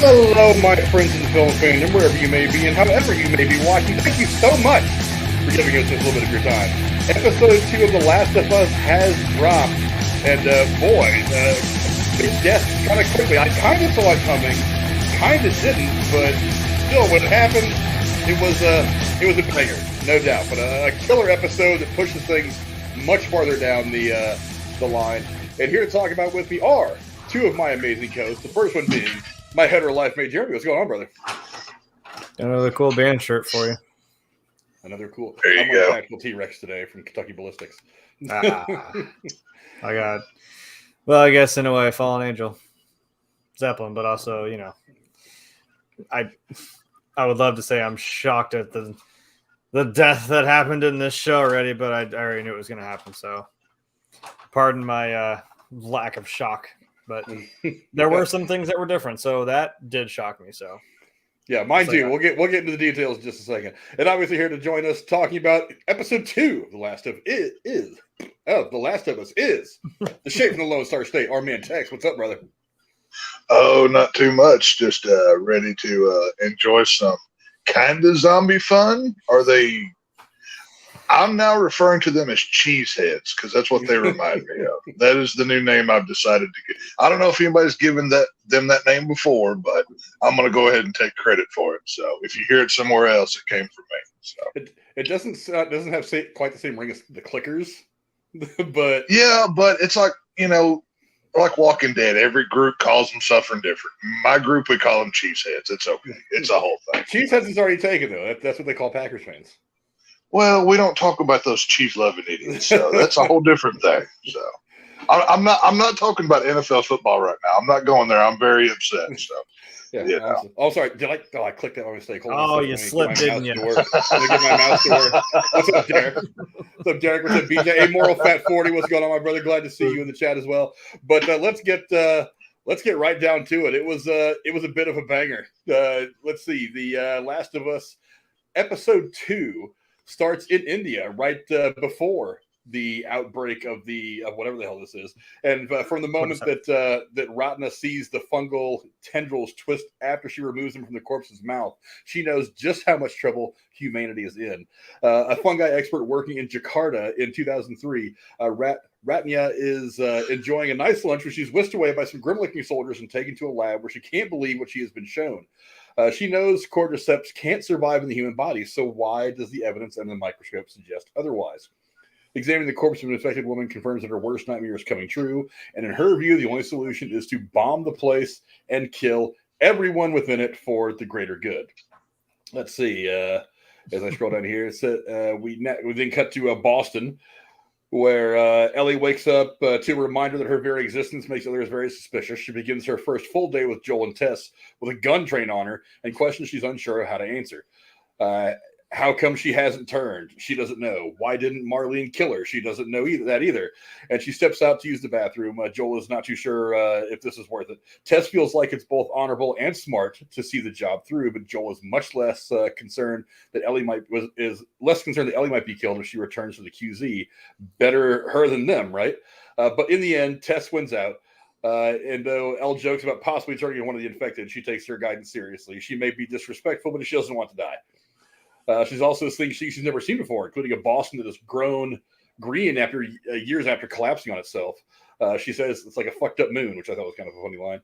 Hello, my friends in film fandom, wherever you may be and however you may be watching. Thank you so much for giving us just a little bit of your time. Episode 2 of The Last of Us has dropped, and it death kind of quickly. I kind of saw it coming, kind of didn't, but still, when it happened, it was a banger, no doubt. But a killer episode that pushes things much farther down the line. And here to talk about with me are two of my amazing co-hosts. The first one being my hetero life mate, Jeremy. What's going on, brother? Another cool band shirt for you. Another cool. There you I'm go. wearing Tactical T-Rex today from Kentucky Ballistics. I guess in a way, Fallen Angel, Zeppelin, but also, you know, I would love to say I'm shocked at the death that happened in this show already, but I already knew it was going to happen. So, pardon my lack of shock. But there were some things that were different, so that did shock me. So, yeah, mine too. We'll get into the details in just a second. And obviously here to join us talking about episode 2 of The Last of Us is the Shape from the Lone Star State. Our man Tex, what's up, brother? Oh, not too much. Just ready to enjoy some kind of zombie fun. I'm now referring to them as cheeseheads because that's what they remind me of. That is the new name I've decided to get. I don't know if anybody's given them that name before, but I'm going to go ahead and take credit for it. So if you hear it somewhere else, it came from me. So it doesn't have quite the same ring as the Clickers, but yeah, but it's like, you know, like Walking Dead. Every group calls them something different. My group, we call them cheeseheads. It's okay. It's a whole thing. Cheeseheads is already taken though. That's what they call Packers fans. Well, we don't talk about those cheese-loving idiots, so that's a whole different thing. So, I'm not talking about NFL football right now. I'm not going there. I'm very upset. So, yeah. You know. Oh, sorry. I clicked that by mistake. You slipped, didn't you? Let me get my mouse to work. What's up, Derek? What's up, Derek? What's up, BJ? Amoral Fat 40. What's going on, my brother? Glad to see you in the chat as well. But let's get right down to it. It was a bit of a banger. Let's see. The Last of Us episode 2 starts in India right before the outbreak of whatever the hell this is, and from the moment that Ratna sees the fungal tendrils twist after she removes them from the corpse's mouth, she knows just how much trouble humanity is in. A fungi expert working in Jakarta in 2003, Ratna is enjoying a nice lunch when she's whisked away by some grim-looking soldiers and taken to a lab where she can't believe what she has been shown. She knows cordyceps can't survive in the human body, so why does the evidence under the microscope suggest otherwise? Examining the corpse of an infected woman confirms that her worst nightmare is coming true, and in her view, the only solution is to bomb the place and kill everyone within it for the greater good. Let's see. As I scroll down here, it said, we then cut to Boston, where Ellie wakes up to a reminder that her very existence makes others very suspicious. She begins her first full day with Joel and Tess with a gun trained on her and questions she's unsure of how to answer. How come she hasn't turned? She doesn't know. Why didn't Marlene kill her? She doesn't know either. And she steps out to use the bathroom. Joel is not too sure if this is worth it. Tess feels like it's both honorable and smart to see the job through, but Joel is much less concerned that Ellie might be killed if she returns to the QZ. Better her than them, right? But in the end, Tess wins out. And though Elle jokes about possibly turning into one of the infected, she takes her guidance seriously. She may be disrespectful, but she doesn't want to die. She's also seeing she's never seen before, including a Boston that has grown green after years after collapsing on itself. She says it's like a fucked up moon, which I thought was kind of a funny line.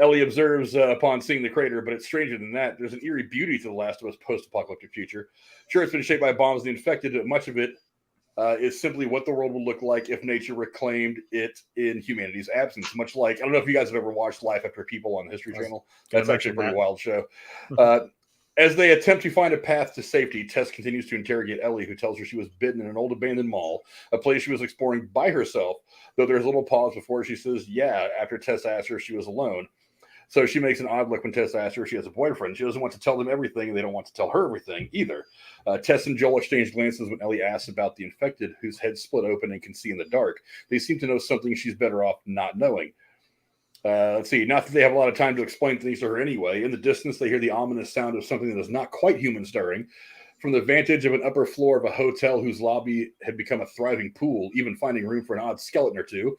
Ellie observes upon seeing the crater, but it's stranger than that. There's an eerie beauty to The Last of Us post-apocalyptic future. Sure, it's been shaped by bombs and the infected, but much of it is simply what the world would look like if nature reclaimed it in humanity's absence. Much like, I don't know if you guys have ever watched Life After People on the History Channel. That's actually a pretty wild show. As they attempt to find a path to safety, Tess continues to interrogate Ellie, who tells her she was bitten in an old abandoned mall, a place she was exploring by herself, though there's a little pause before she says, yeah, after Tess asks her if she was alone. So she makes an odd look when Tess asks her if she has a boyfriend. She doesn't want to tell them everything, and they don't want to tell her everything either. Tess and Joel exchange glances when Ellie asks about the infected, whose head split open and can see in the dark. They seem to know something she's better off not knowing. Let's see, not that they have a lot of time to explain things to her anyway. In the distance, they hear the ominous sound of something that is not quite human stirring. From the vantage of an upper floor of a hotel whose lobby had become a thriving pool, even finding room for an odd skeleton or two,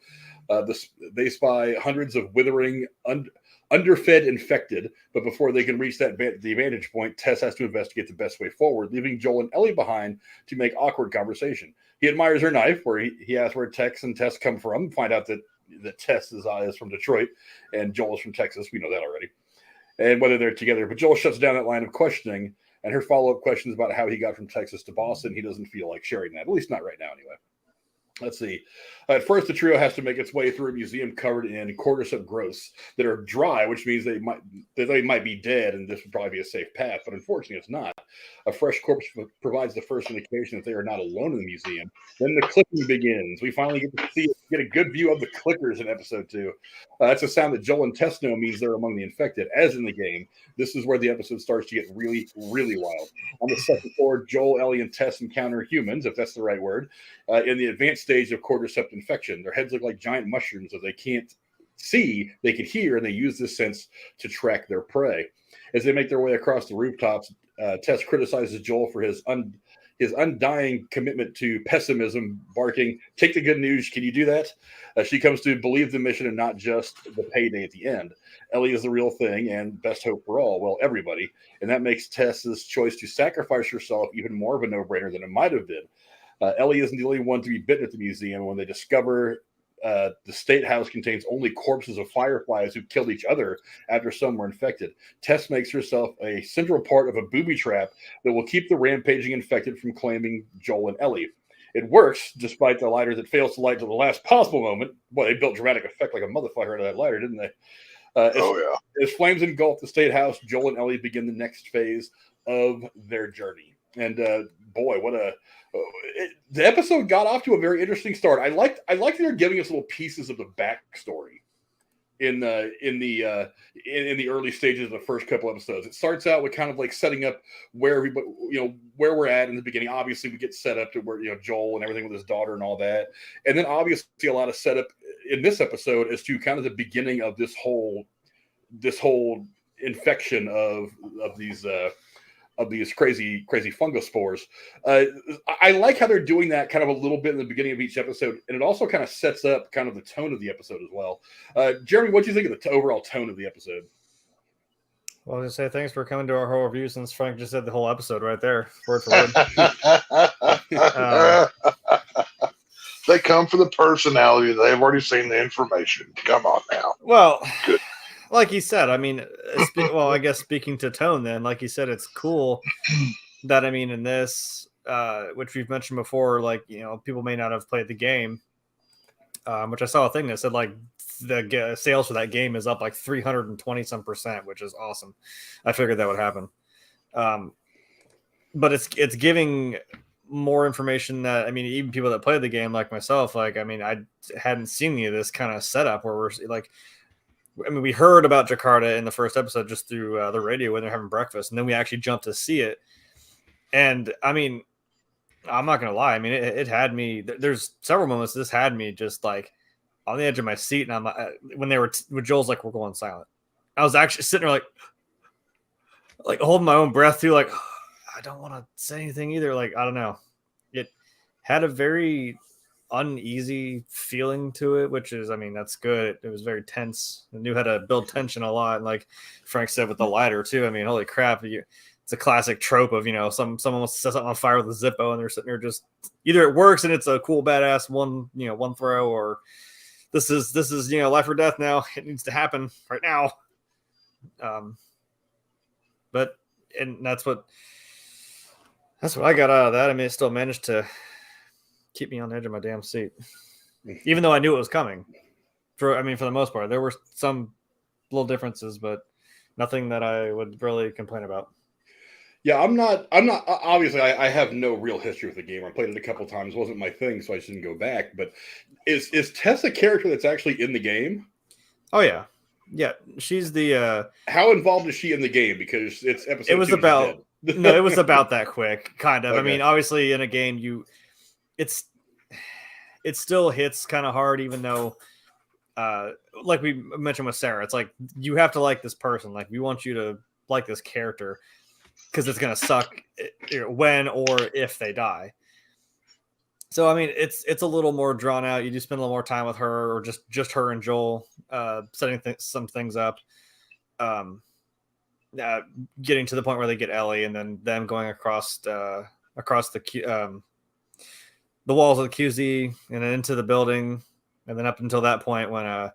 they spy hundreds of withering, underfed infected. But before they can reach the vantage point, Tess has to investigate the best way forward, leaving Joel and Ellie behind to make awkward conversation. He admires her knife, where he asks where Tex and Tess come from, find out that Tess is from Detroit and Joel is from Texas. We know that already. And whether they're together. But Joel shuts down that line of questioning, and her follow-up questions about how he got from Texas to Boston. He doesn't feel like sharing that, at least not right now anyway. Let's see. At first, the trio has to make its way through a museum covered in cordyceps growths that are dry, which means they might be dead, and this would probably be a safe path. But unfortunately, it's not. A fresh corpse provides the first indication that they are not alone in the museum. Then the clicking begins. We finally get a good view of the clickers in episode 2. That's a sound that Joel and Tess know means they're among the infected, as in the game. This is where the episode starts to get really, really wild. On the second floor, Joel, Ellie, and Tess encounter humans, if that's the right word, in the advanced stage of cordyceps infection. Their heads look like giant mushrooms that they can't see, they can hear, and they use this sense to track their prey. As they make their way across the rooftops, Tess criticizes Joel for his undying commitment to pessimism, barking, "Take the good news, can you do that?" She comes to believe the mission and not just the payday at the end. Ellie is the real thing and best hope for all, well, everybody. And that makes Tess's choice to sacrifice herself even more of a no-brainer than it might have been. Ellie isn't the only one to be bitten at the museum. When they discover the state house contains only corpses of fireflies who killed each other after some were infected, Tess makes herself a central part of a booby trap that will keep the rampaging infected from claiming Joel and Ellie. It works, despite the lighter that fails to light to the last possible moment. Boy, they built dramatic effect like a motherfucker out of that lighter, didn't they? As flames engulf the state house, Joel and Ellie begin the next phase of their journey. And boy, the episode got off to a very interesting start. I like that they're giving us little pieces of the backstory in the early stages of the first couple episodes. It starts out with kind of like setting up where everybody, where we're at in the beginning. Obviously, we get set up to where Joel and everything with his daughter and all that, and then obviously a lot of setup in this episode as to kind of the beginning of this whole infection of these crazy fungus spores. I like how they're doing that kind of a little bit in the beginning of each episode, and it also kind of sets up kind of the tone of the episode as well. Jeremy, what do you think of the overall tone of the episode? Well, I was going to say thanks for coming to our whole review, since Frank just said the whole episode right there, word for word. They come for the personality. They've already seen the information. Come on now. Well, good. Like he said, I mean, I guess speaking to tone, then, like he said, it's cool that, I mean, in this, which we've mentioned before, like, people may not have played the game, which I saw a thing that said, like, the sales for that game is up like 320% which is awesome. I figured that would happen. But it's giving more information that, I mean, even people that played the game, like myself, like, I mean, I hadn't seen any of this kind of setup where we're like, I mean, we heard about Jakarta in the first episode just through the radio when they're having breakfast, and then we actually jumped to see it. And I mean, I'm not gonna lie. I mean, it had me. There's several moments this had me just like on the edge of my seat, and I'm when they were when Joel's like, "We're going silent." I was actually sitting there like holding my own breath too. Like, I don't want to say anything either. Like, I don't know. It had a very uneasy feeling to it, which is, I mean, that's good. It was very tense. I knew how to build tension a lot. And like Frank said with the lighter too, I mean, holy crap, it's a classic trope of, someone wants to set something on fire with a Zippo and they're sitting there just either it works and it's a cool badass one throw, or this is life or death now. It needs to happen right now. But that's what I got out of that. I mean, it still managed to keep me on the edge of my damn seat, even though I knew it was coming. For the most part, there were some little differences, but nothing that I would really complain about. Yeah, I'm not obviously I have no real history with the game. I played it a couple times. It wasn't my thing, so I shouldn't go back. But is Tess a character that's actually in the game? Oh yeah. Yeah. She's the how involved is she in the game? Because it's episode. It was about no, it was about that quick, kind of. Okay. I mean, obviously in a game it still hits kind of hard, even though like we mentioned with Sarah, it's like you have to like this person, like we want you to like this character. because it's gonna suck when or if they die. So I mean, it's a little more drawn out. You do spend a little more time with her, or just her and Joel, setting some things up, getting to the point where they get Ellie, and then them going across the walls of the QZ and then into the building, and then up until that point when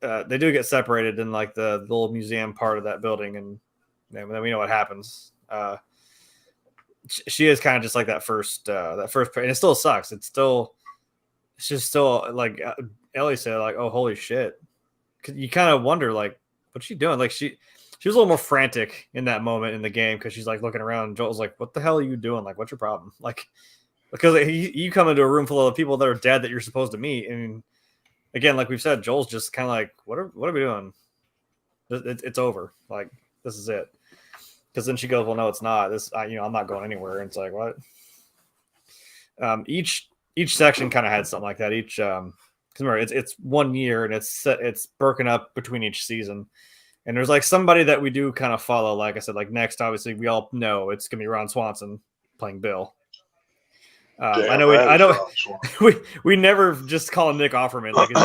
they do get separated in like the little museum part of that building, and then we know what happens. She is kind of just like that first, and it still sucks. It's just still like Ellie said, like, oh, holy shit. You kind of wonder, like, what's she doing? Like she was a little more frantic in that moment in the game, because she's like looking around, and Joel's like, what the hell are you doing? Like, what's your problem? Like, because you come into a room full of people that are dead that you're supposed to meet. And again, like we've said, Joel's just kind of like, what are we doing? It's over. Like, this is it. Because then she goes, well, no, it's not. I'm not going anywhere. And it's like, what? Each section kind of had something like that. Because remember, it's 1 year, and it's broken up between each season. And there's like somebody that we do kind of follow. Like I said, like next, obviously, we all know it's gonna be Ron Swanson playing Bill. I know we never just call him Nick Offerman, like his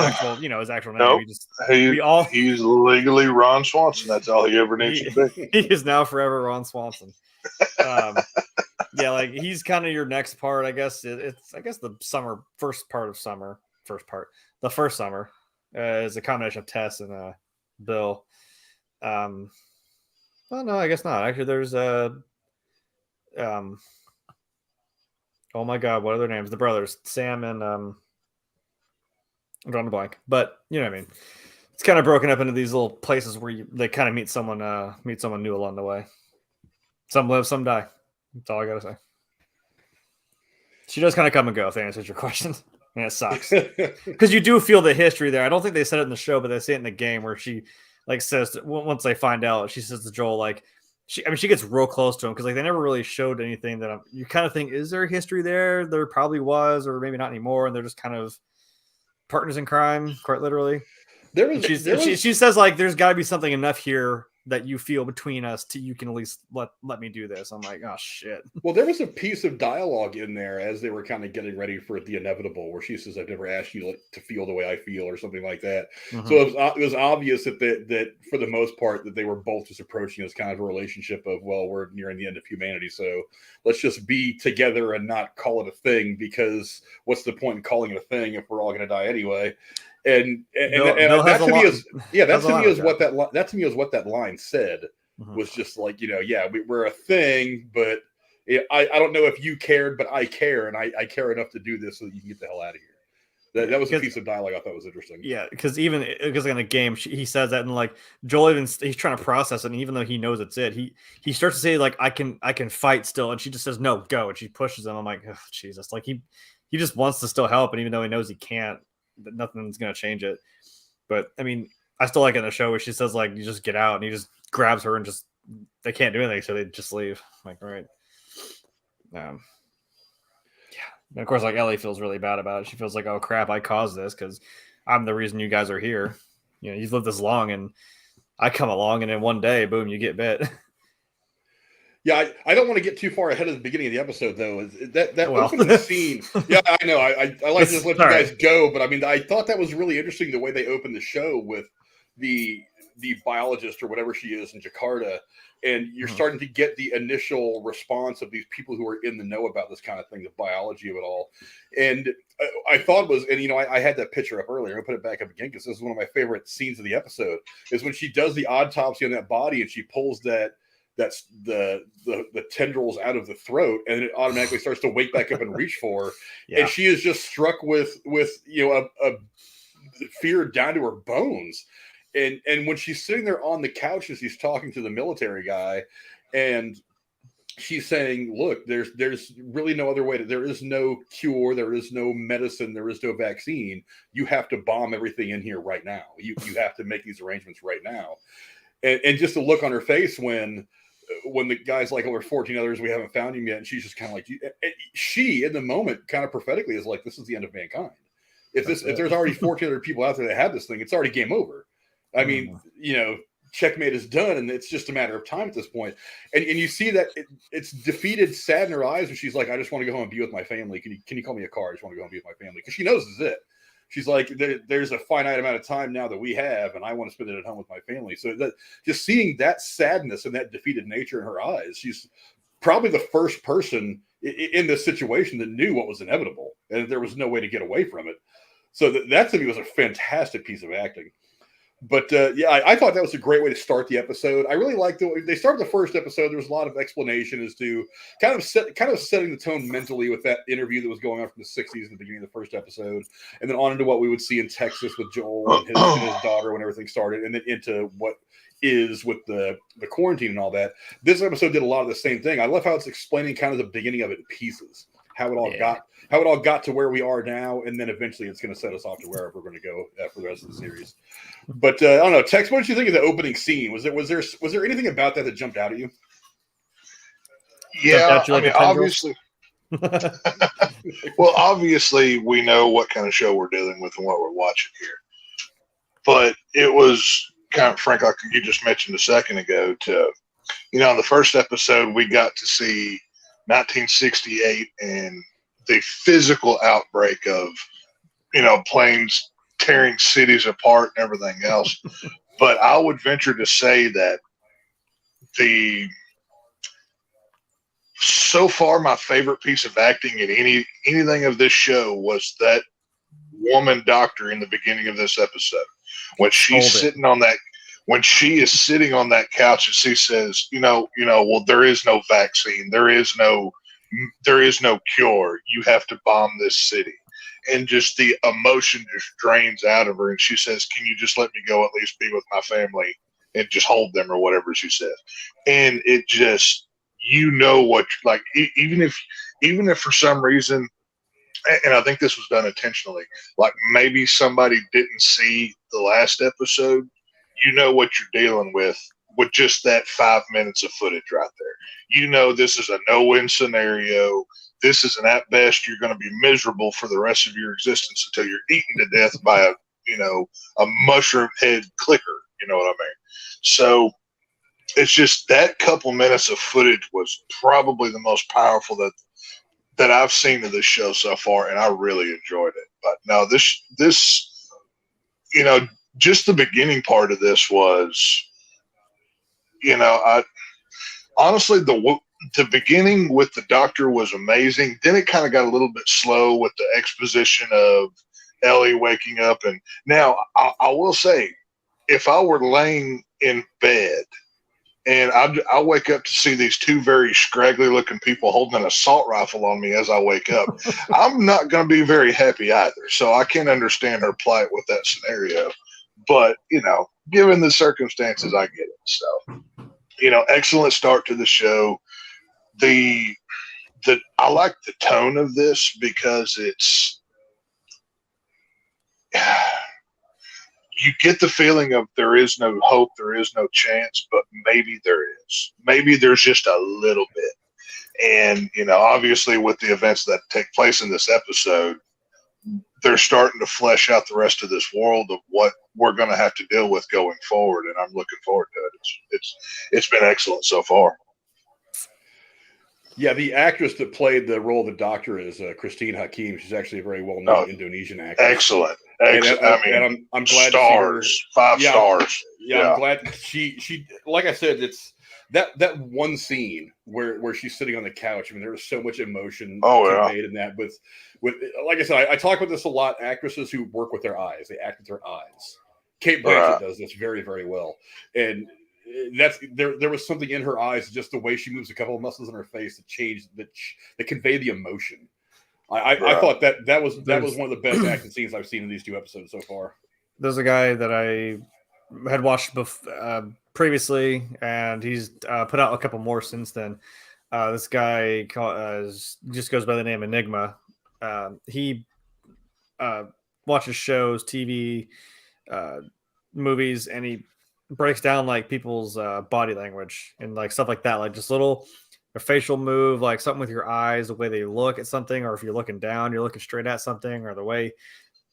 actual name. Nope. He's legally Ron Swanson. That's all he ever needs to be. He is now forever Ron Swanson. Yeah, like he's kind of your next part, I guess. The first summer is a combination of Tess and Bill. Well, no, I guess not. Actually, there's oh my God, what are their names? The brothers, Sam and I'm drawing a blank, but you know what I mean. It's kind of broken up into these little places where they kind of meet someone new along the way. Some live, some die. That's all I gotta say. She does kind of come and go, if that answers your question. And it sucks because you do feel the history there. I don't think they said it in the show, but they say it in the game where she like says once they find out, she says to Joel like. She gets real close to him because like they never really showed anything that you kind of think, is there a history there? There probably was, or maybe not anymore, and they're just kind of partners in crime, quite literally. She says like there's got to be something enough here that you feel between us to you can at least let me do this. I'm like, oh shit. Well, there was a piece of dialogue in there as they were kind of getting ready for the inevitable, where she says, "I've never asked you to feel the way I feel," or something like that. Mm-hmm. So it was obvious that for the most part that they were both just approaching this kind of a relationship of, well, we're nearing the end of humanity, so let's just be together and not call it a thing, because what's the point in calling it a thing if we're all going to die anyway? And that to me is what that line said. Mm-hmm. Was just like, we're a thing, but I don't know if you cared, but I care, and I care enough to do this so that you can get the hell out of here. That was a piece of dialogue I thought was interesting. Yeah, because in the game he says that, and like Joel he's trying to process it, and even though he knows it's it, he starts to say like I can fight still, and she just says no, go, and she pushes him. I'm like, oh, Jesus, like he just wants to still help, and even though he knows he can't, that nothing's gonna change it. But I mean, I still like it in the show where she says like you just get out, and he just grabs her and just they can't do anything, so they just leave. I'm like, all right. Yeah. And of course, like Ellie feels really bad about it. She feels like, oh crap, I caused this because I'm the reason you guys are here. You've lived this long, and I come along, and in one day, boom, you get bit. Yeah, I don't want to get too far ahead of the beginning of the episode, though. That opening scene. Yeah, I know. I like to just let you guys go, but I mean, I thought that was really interesting the way they opened the show with the biologist or whatever she is in Jakarta, and you're starting to get the initial response of these people who are in the know about this kind of thing, the biology of it all. And I thought it was, and I had that picture up earlier. I'll put it back up again because this is one of my favorite scenes of the episode. Is when she does the autopsy on that body and she pulls that's the tendrils out of the throat, and it automatically starts to wake back up and reach for her. Yeah. And she is just struck with a fear down to her bones. And when she's sitting there on the couch as he's talking to the military guy, and she's saying, look, there's really no other way there is no cure, there is no medicine, there is no vaccine. You have to bomb everything in here right now. You have to make these arrangements right now. And just the look on her face when the guy's like, oh, there's 14 others, we haven't found him yet. And she's just kind of like, she in the moment kind of prophetically is like, this is the end of mankind. If there's already 14 other people out there that have this thing, it's already game over. I mean, checkmate is done, and it's just a matter of time at this point. And you see that it's defeated, sad in her eyes, and she's like, I just want to go home and be with my family. Can you call me a car? I just want to go home and be with my family, because she knows this is it. She's like, there's a finite amount of time now that we have, and I want to spend it at home with my family. So that, just seeing that sadness and that defeated nature in her eyes, she's probably the first person in this situation that knew what was inevitable, and there was no way to get away from it. So that to me was a fantastic piece of acting. But I thought that was a great way to start the episode. I really liked the way they started the first episode. There was a lot of explanation as to kind of setting the tone mentally with that interview that was going on from the 60s at the beginning of the first episode, and then on into what we would see in Texas with Joel and his daughter when everything started, and then into what is with the quarantine and all that. This episode did a lot of the same thing. I love how it's explaining kind of the beginning of it in pieces, how it all got to where we are now, and then eventually it's going to set us off to wherever we're going to go for the rest of the series. But I don't know, Tex, what did you think of the opening scene? Was there anything about that jumped out at you? Yeah, I mean, obviously. Well, obviously, we know what kind of show we're dealing with and what we're watching here. But it was kind of, Frank, like you just mentioned a second ago, in the first episode, we got to see 1968 and the physical outbreak of, planes tearing cities apart and everything else. But I would venture to say that so far my favorite piece of acting in anything of this show was that woman doctor in the beginning of this episode. When she's sitting on that, when she is sitting on that couch and she says, well, there is no vaccine, there is no cure. You have to bomb this city. And just the emotion just drains out of her. And she says, can you just let me go at least be with my family and just hold them, or whatever she says. And it just, what, like, even if for some reason, and I think this was done intentionally, like maybe somebody didn't see the last episode, what you're dealing with just that 5 minutes of footage right there. This is a no-win scenario. This is at best, you're going to be miserable for the rest of your existence until you're eaten to death by a mushroom head clicker. You know what I mean? So it's just that couple minutes of footage was probably the most powerful that I've seen of this show so far, and I really enjoyed it. But no, this just the beginning part of this was, I honestly, the beginning with the doctor was amazing. Then it kind of got a little bit slow with the exposition of Ellie waking up. And now I will say, if I were laying in bed and I wake up to see these two very scraggly looking people holding an assault rifle on me as I wake up, I'm not going to be very happy either. So I can understand her plight with that scenario. But, given the circumstances, I get it. So, excellent start to the show. I like the tone of this because it's, you get the feeling of there is no hope, there is no chance, but maybe there is. Maybe there's just a little bit. And, obviously with the events that take place in this episode, they're starting to flesh out the rest of this world of what we're going to have to deal with going forward. And I'm looking forward to it. It's been excellent so far. Yeah, the actress that played the role of the doctor is Christine Hakim. She's actually a very well-known Indonesian actress. Excellent. I'm glad stars, to see her. 5 stars. Yeah, I'm glad she like I said, it's that one scene where she's sitting on the couch. I mean, there was so much emotion conveyed in that. With like I said, I talk about this a lot. Actresses who work with their eyes, they act with their eyes. Kate Blanchett does this very, very well, and that's there was something in her eyes, just the way she moves a couple of muscles in her face that changed, that convey the emotion. I thought that was one of the best acting scenes I've seen in these 2 episodes so far. There's a guy that I had watched previously, and he's put out a couple more since then. This guy just goes by the name Enigma. He watches shows, TV, movies, and he breaks down like people's body language and like stuff like that, like just little a facial move, like something with your eyes, the way they look at something, or if you're looking down, you're looking straight at something, or the way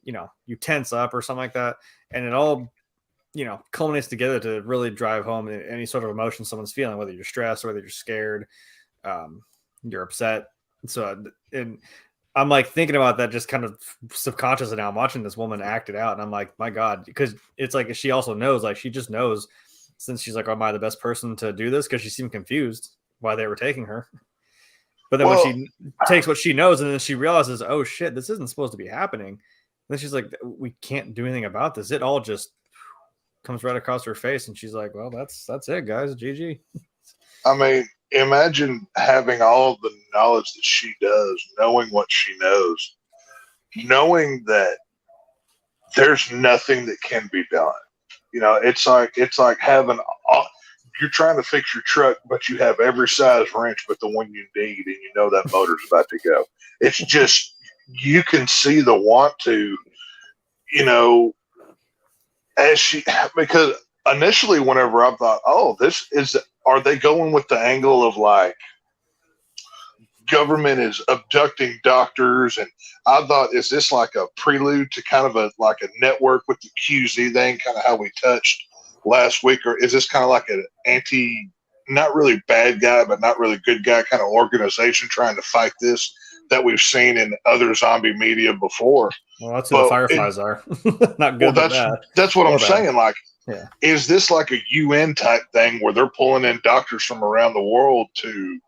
you tense up or something like that. And it all culminates together to really drive home any sort of emotion someone's feeling, whether you're stressed, whether you're scared, you're upset. So, and I'm like thinking about that just kind of subconsciously now. I'm watching this woman act it out, and I'm like, my God, because it's like she also knows, like she just knows, since she's like, am I the best person to do this? Because she seemed confused why they were taking her. But then when she takes what she knows and then she realizes, oh shit, this isn't supposed to be happening. Then she's like, we can't do anything about this. It all just comes right across her face. And she's like, well, that's it, guys. GG. I mean, imagine having all the knowledge that she does, knowing what she knows, knowing that there's nothing that can be done. It's like having you're trying to fix your truck, but you have every size wrench but the one you need, and you know that motor's about to go. It's just, you can see the want to, because initially whenever I thought, are they going with the angle of like government is abducting doctors? And I thought, is this like a prelude to kind of a network with the QZ thing, kind of how we touched last week? Or is this kind of like an not really bad guy, but not really good guy kind of organization trying to fight this that we've seen in other zombie media before? Well, that's who the Fireflies are. Not good. Well, that's what I'm saying. Like, is this like a UN type thing where they're pulling in doctors from around the world to,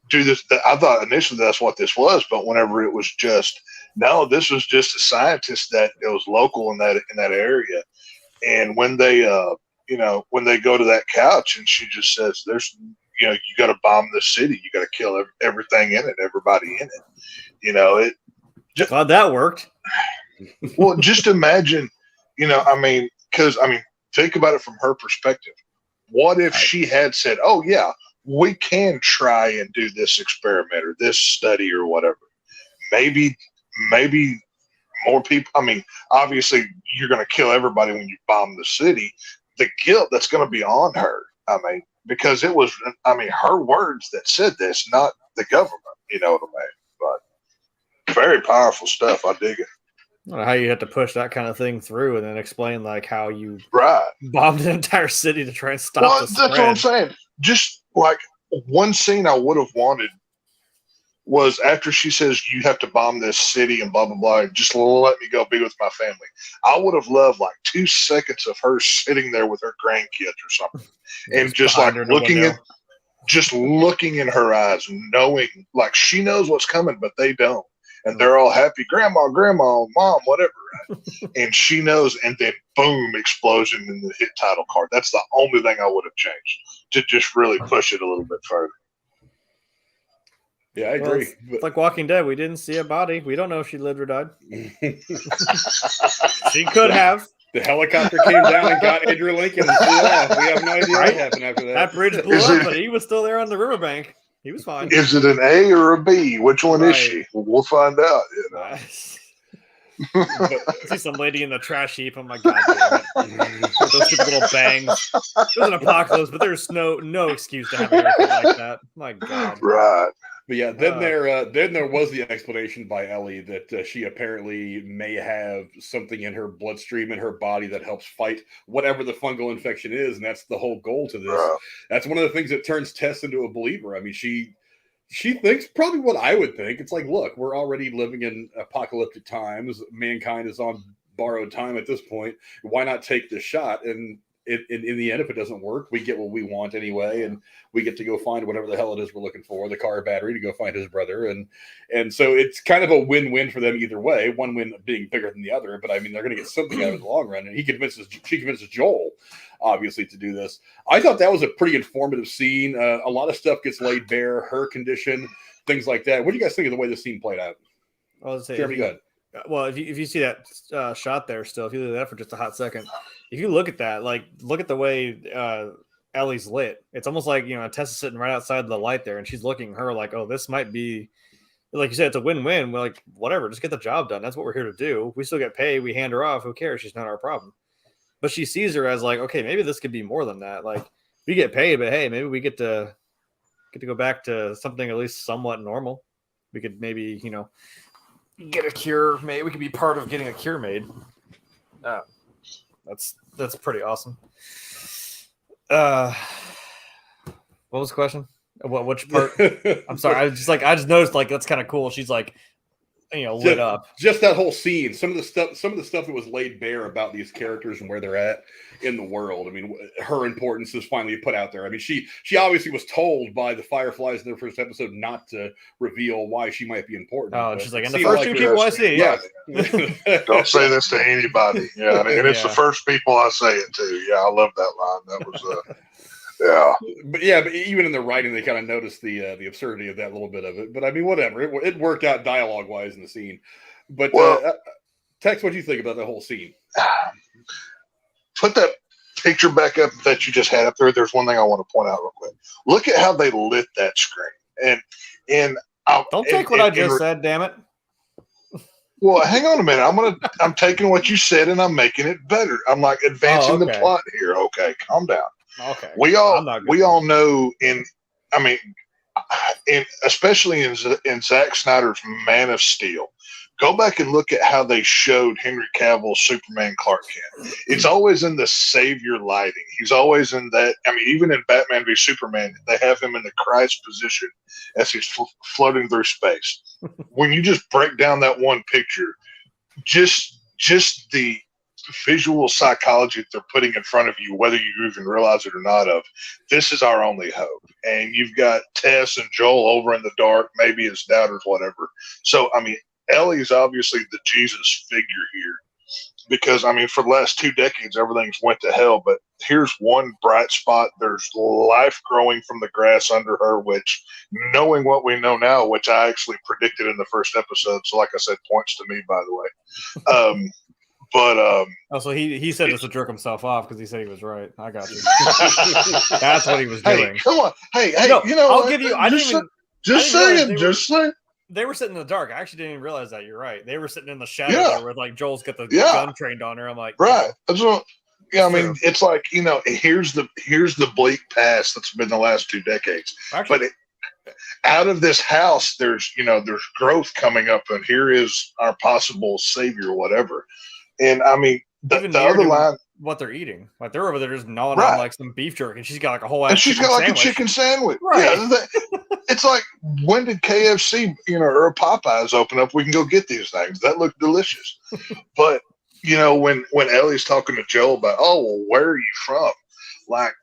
do this? I thought initially that's what this was, but whenever it was just, no, this was just a scientist that it was local in that area. And when they, when they go to that couch and she just says, there's, you got to bomb the city. You got to kill everything in it, everybody in it. Glad that worked. Well, just imagine, think about it from her perspective. What if she had said, oh yeah, we can try and do this experiment or this study or whatever. Maybe more people. I mean, obviously you're going to kill everybody when you bomb the city. The guilt that's going to be on her. I mean, because it was, her words that said this, not the government. You know what I mean? But very powerful stuff. I dig it. I don't know how you have to push that kind of thing through and then explain like how you bombed an entire city to try and stop the spread. That's what I'm saying. Just like one scene I would have wanted was after she says, you have to bomb this city and blah, blah, blah, just let me go be with my family. I would have loved like 2 seconds of her sitting there with her grandkids or something. And just like looking in her eyes and knowing like she knows what's coming, but they don't. And they're all happy, grandma, mom, whatever. And she knows, and then boom, explosion in the hit title card. That's the only thing I would have changed to just really push it a little bit further. Yeah, I agree. It's like Walking Dead. We didn't see a body. We don't know if she lived or died. She could have. The helicopter came down and got Andrew Lincoln. We have no idea what happened after that. That bridge blew up, but he was still there on the riverbank. He was fine. Is it an A or a B? Which one is she? We'll find out. See some lady in the trash heap. Oh my God, those stupid little bangs. It was an apocalypse, but there's no excuse to have a haircut like that. My God. Right. But yeah, then there was the explanation by Ellie that she apparently may have something in her bloodstream in her body that helps fight whatever the fungal infection is, and that's the whole goal to this. That's one of the things that turns Tess into a believer. I mean, she thinks probably what I would think. It's like, look, we're already living in apocalyptic times. Mankind is on borrowed time at this point. Why not take the shot? And in the end, if it doesn't work, we get what we want anyway, and we get to go find whatever the hell it is we're looking for, the car battery, to go find his brother. And so it's kind of a win-win for them either way, one win being bigger than the other, but I mean, they're going to get something out of it in the long run. And she convinces Joel, obviously, to do this. I thought that was a pretty informative scene. A lot of stuff gets laid bare, her condition, things like that. What do you guys think of the way this scene played out? Jeremy, go ahead. Well, if you see that shot there still, if you look at that for just a hot second, if you look at that, like look at the way Ellie's lit. It's almost like, Tessa's sitting right outside the light there, and she's looking at her like, oh, this might be, like you said, it's a win-win. We're like, whatever, just get the job done. That's what we're here to do. We still get paid. We hand her off. Who cares? She's not our problem. But she sees her as like, okay, maybe this could be more than that. Like, we get paid, but hey, maybe we get to go back to something at least somewhat normal. We could maybe, get a cure. Maybe we could be part of getting a cure made. That's pretty awesome. What was the question? Which part? I'm sorry. I just noticed like that's kind of cool. She's like, lit up. Just that whole scene. Some of the stuff that was laid bare about these characters and where they're at in the world. I mean, her importance is finally put out there. I mean, she obviously was told by the Fireflies in their first episode not to reveal why she might be important. Oh, she's like, and the first two people I see. Yeah. Don't say this to anybody. Yeah, and it's the first people I say it to. Yeah, I love that line. That was yeah. But even in the writing, they kind of noticed the absurdity of that little bit of it. But I mean, whatever. It worked out dialogue wise in the scene. But Tex, what do you think about the whole scene? Put that picture back up that you just had up there. There's one thing I want to point out real quick. Look at how they lit that screen. And don't take what I just said, damn it. Well, hang on a minute. I'm taking what you said and I'm making it better. I'm like advancing the plot here. Okay, calm down. Okay. We all know especially in Zack Snyder's Man of Steel. Go back and look at how they showed Henry Cavill's Superman Clark Kent. It's always in the savior lighting. He's always in that. I mean, even in Batman v Superman, they have him in the Christ position as he's floating through space. When you just break down that one picture, just the visual psychology that they're putting in front of you, whether you even realize it or not, of this is our only hope. And you've got Tess and Joel over in the dark, maybe as doubters, whatever. So, I mean, Ellie's obviously the Jesus figure here because, I mean, for the last 2 decades, everything's went to hell. But here's one bright spot. There's life growing from the grass under her, which, knowing what we know now, which I actually predicted in the first episode. So, like I said, points to me, by the way. So he said this to jerk himself off because he said he was right. I got you. That's what he was doing. Hey, come on. Hey, no, you know, I'll give you. Just saying. They were sitting in the dark. I actually didn't even realize that. You're right. They were sitting in the shadow there with like Joel's got the gun trained on her. I'm like, right. That's what. Yeah, I mean, it's like, here's the bleak past that's been the last 2 decades. Actually, but out of this house, there's growth coming up, and here is our possible savior, whatever. And I mean, the other line, what they're eating, like they're over there just gnawing on like some beef jerky, and she's got like a whole ass. And she's got like a chicken sandwich. Right. Yeah, it's like, when did KFC, or a Popeyes open up? We can go get these things. That looked delicious. But when Ellie's talking to Joel about, oh well, where are you from? Like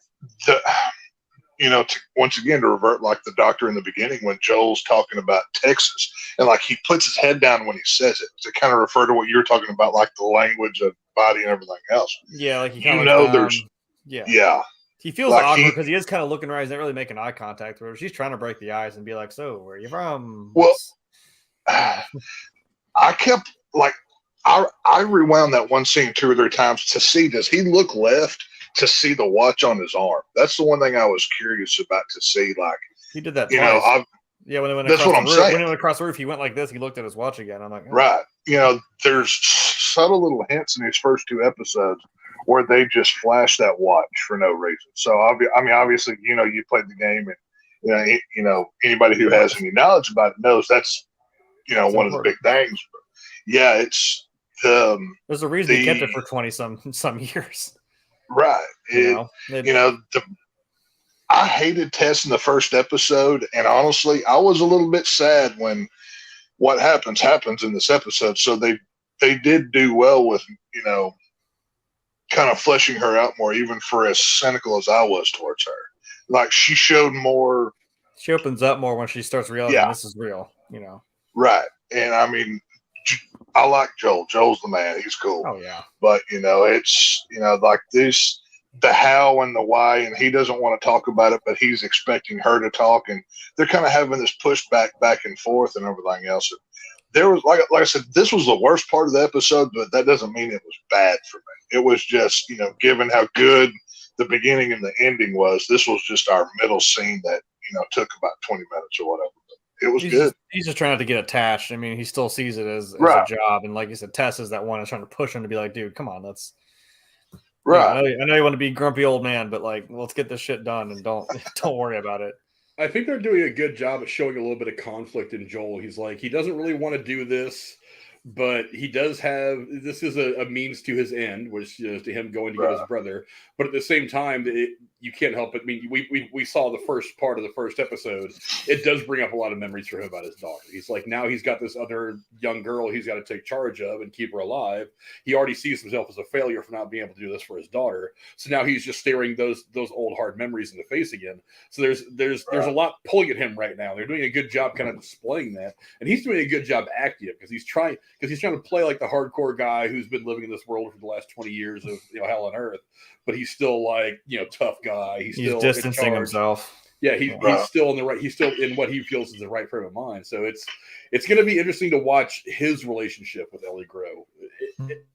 once again, to revert like the doctor in the beginning when Joel's talking about Texas, and like he puts his head down when he says it to kind of refer to what you were talking about, like the language of body and everything else. Yeah, like there's he feels like awkward because he is kind of looking around. He's not really making eye contact with her. She's trying to break the ice and be like, "So, where are you from?" Well, I kept like I rewound that one scene 2 or 3 times to see, does he look left to see the watch on his arm? That's the one thing I was curious about to see. Like he did that twice. When it went that's what I'm saying. When it went across the roof, he went like this. He looked at his watch again. I'm like, oh. Right. There's subtle little hints in these first 2 episodes where they just flash that watch for no reason. So obviously, you played the game, and anybody who has any knowledge about it knows that's one of the big things. But yeah, it's there's a reason he kept it for 20 some years. Right. I hated Tess in the first episode, and honestly, I was a little bit sad when what happens in this episode. So they did do well with, kind of fleshing her out more, even for as cynical as I was towards her. Like, she showed more. She opens up more when she starts realizing this is real, Right. And I mean, I like Joel. Joel's the man. He's cool. Oh, yeah. But, it's, like this, the how and the why, and he doesn't want to talk about it, but he's expecting her to talk, and they're kind of having this pushback back and forth and everything else. And there was, like I said, this was the worst part of the episode, but that doesn't mean it was bad for me. It was just, given how good the beginning and the ending was, this was just our middle scene that, took about 20 minutes or whatever. It was good. He's just trying not to get attached. I mean, he still sees it as a job. And like you said, Tess is that one that's trying to push him to be like, dude, come on, let's. Right. I know you want to be grumpy old man, but like, let's get this shit done and don't worry about it. I think they're doing a good job at showing a little bit of conflict in Joel. He's like, he doesn't really want to do this, but he does have, this is a means to his end, which is to him going to get his brother. But at the same time, you can't help it. I mean, we saw the first part of the first episode. It does bring up a lot of memories for him about his daughter. He's like, now he's got this other young girl he's got to take charge of and keep her alive. He already sees himself as a failure for not being able to do this for his daughter. So now he's just staring those old hard memories in the face again. So there's a lot pulling at him right now. They're doing a good job kind of displaying that, and he's doing a good job acting it because he's trying to play like the hardcore guy who's been living in this world for the last 20 years of hell on earth, but he's still like tough guy. He's still distancing himself. Yeah, he's still in the right. He's still in what he feels is the right frame of mind. So it's going to be interesting to watch his relationship with Ellie grow,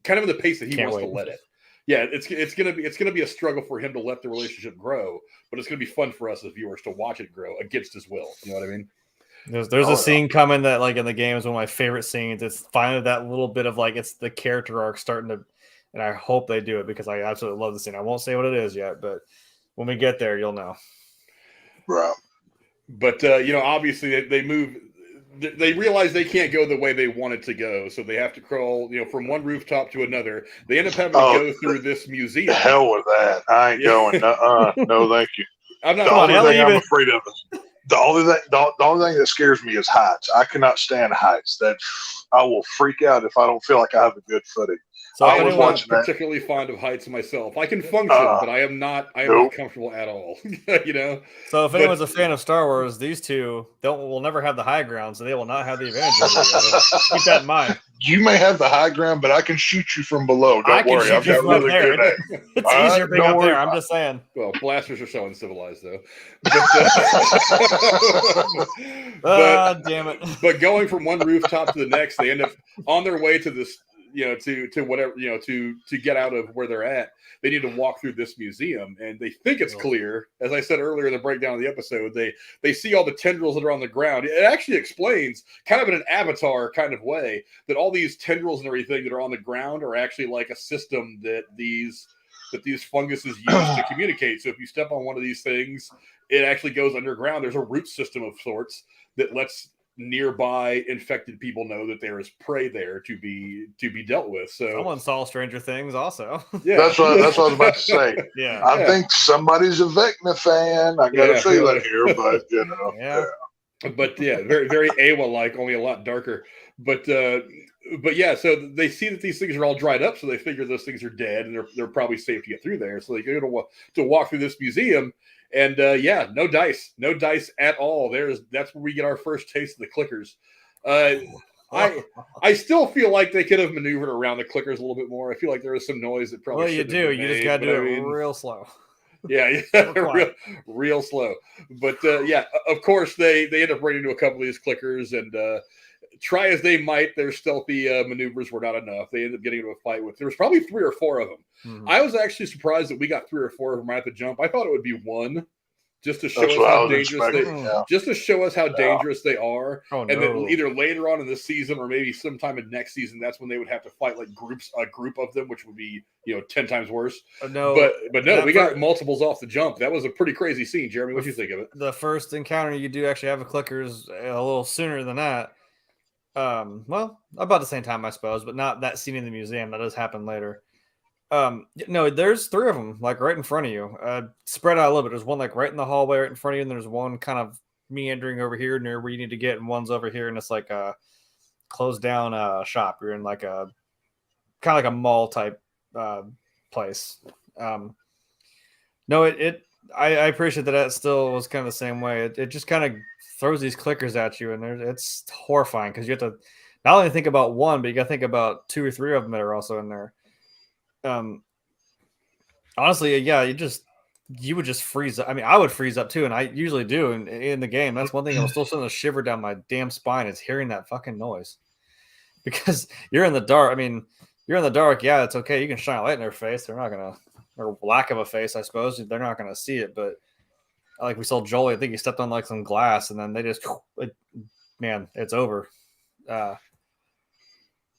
kind of in the pace that he wants to let it. Yeah, it's going to be a struggle for him to let the relationship grow, but it's going to be fun for us as viewers to watch it grow against his will. You know what I mean? There's a scene coming that, like, in the game is one of my favorite scenes. It's finally that little bit of like it's the character arc starting to, and I hope they do it because I absolutely love the scene. I won't say what it is yet, but when we get there, you'll know. Right. But obviously they move. They realize they can't go the way they want it to go, so they have to crawl, from one rooftop to another. They end up having to go through this museum. The hell with that! I ain't going. No, thank you. I'm not. The only thing I'm afraid of is the only thing that scares me is heights. I cannot stand heights. That I will freak out if I don't feel like I have a good footing. So I was not particularly fond of heights myself. I can function, but I am not. Not comfortable at all. So if anyone's a fan of Star Wars, these two will never have the high ground, so they will not have the advantage. Keep that in mind. You may have the high ground, but I can shoot you from below. Don't worry, I've got really good aim. It's easier being up there. I'm just saying. Well, blasters are so uncivilized, though. Damn it! But going from one rooftop to the next, they end up on their way to this. To whatever, to get out of where they're at, they need to walk through this museum, and they think it's clear. As I said earlier in the breakdown of the episode, they see all the tendrils that are on the ground. It actually explains, kind of in an Avatar kind of way, that all these tendrils and everything that are on the ground are actually like a system that these funguses use to communicate. So if you step on one of these things, it actually goes underground. There's a root system of sorts that lets nearby infected people know that there is prey there to be dealt with. So someone saw Stranger Things also. Yeah, that's what I was about to say. Yeah, I think somebody's a Vecna fan. I got a feeling here, but But very very Awa like, only a lot darker. But yeah, so they see that these things are all dried up, so they figure those things are dead, and they're probably safe to get through there. So they go to walk through this museum. And no dice at all. That's where we get our first taste of the clickers. I still feel like they could have maneuvered around the clickers a little bit more. I feel like there was some noise that probably. Well, you do. You just got to do it real slow. Yeah, real slow. But of course they end up running into a couple of these clickers, and try as they might, their stealthy maneuvers were not enough. They ended up getting into a fight with. There was probably 3 or 4 of them. Mm-hmm. I was actually surprised that we got 3 or 4 of them right at the jump. I thought it would be 1, just to show us how dangerous they are. Oh, no. And then either later on in the season or maybe sometime in next season, that's when they would have to fight like a group of them, which would be 10 times worse. But no, we got multiples off the jump. That was a pretty crazy scene. Jeremy, what do you think of it? The first encounter you do actually have a clickers a little sooner than that. Well, about the same time, I suppose, but not that scene in the museum. That does happen later. No, there's 3 of them, like right in front of you, spread out a little bit. There's one like right in the hallway right in front of you, and there's one kind of meandering over here near where you need to get, and one's over here, and it's like a closed down shop. You're in like a kind of like a mall type place. No, I appreciate that still was kind of the same way. It just kind of throws these clickers at you, and it's horrifying because you have to not only think about one, but you got to think about 2 or 3 of them that are also in there. Honestly, yeah, you would just freeze up. I mean, I would freeze up too, and I usually do in the game. That's one thing that will still send a shiver down my damn spine is hearing that fucking noise. Because you're in the dark. I mean, you're in the dark, yeah, it's okay. You can shine a light in their face. They're not gonna, or lack of a face, I suppose. They're not gonna see it. But like we saw Jolie, I think he stepped on like some glass, and then they just, man, it's over. And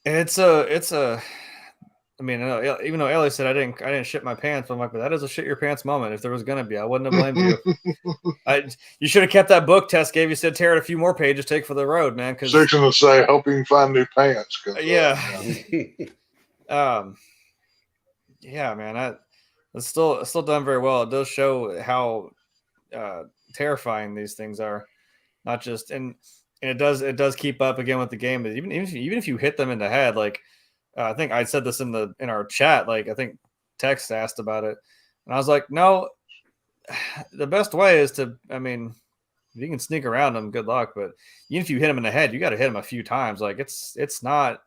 it's a I mean, even though Ellie said I didn't shit my pants, but I'm like, but that is a shit your pants moment. If there was gonna be, I wouldn't have blamed you. You should have kept that book Test gave you. Said tear it a few more pages, take for the road, man. Because section would say, hope you can find new pants. Yeah, yeah, man. It's still done very well. It does show how terrifying these things are. Not just and it does keep up again with the game. But even if you hit them in the head, like I think I said this in our chat. Like I think Tex asked about it, and I was like, no. The best way is to, I mean, if you can sneak around them, good luck. But even if you hit them in the head, you got to hit them a few times. Like it's not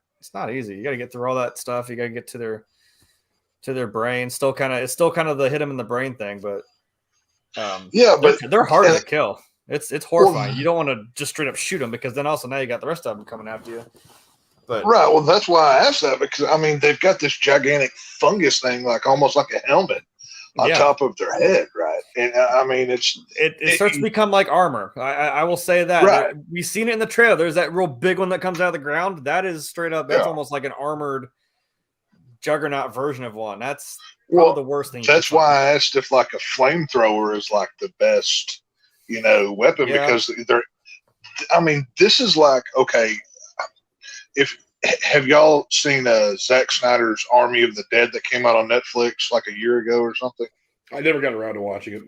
easy. You got to get through all that stuff. You got to get to their brain. It's still kind of the hit them in the brain thing. But but they're hard to kill. It's horrifying. You don't want to just straight up shoot them because then also now you got the rest of them coming after you. But right. Well, that's why I asked that because I mean they've got this gigantic fungus thing, like almost like a helmet on top of their head, right? And I mean, it starts to become like armor. I will say that. Right. We've seen it in the trailer. There's that real big one that comes out of the ground. That is straight up. That's almost like an armored juggernaut version of one. That's one of the worst things. That's why I asked if like a flamethrower is like the best, weapon because they're. I mean, this is like okay. Have y'all seen Zack Snyder's Army of the Dead that came out on Netflix like a year ago or something? I never got around to watching it.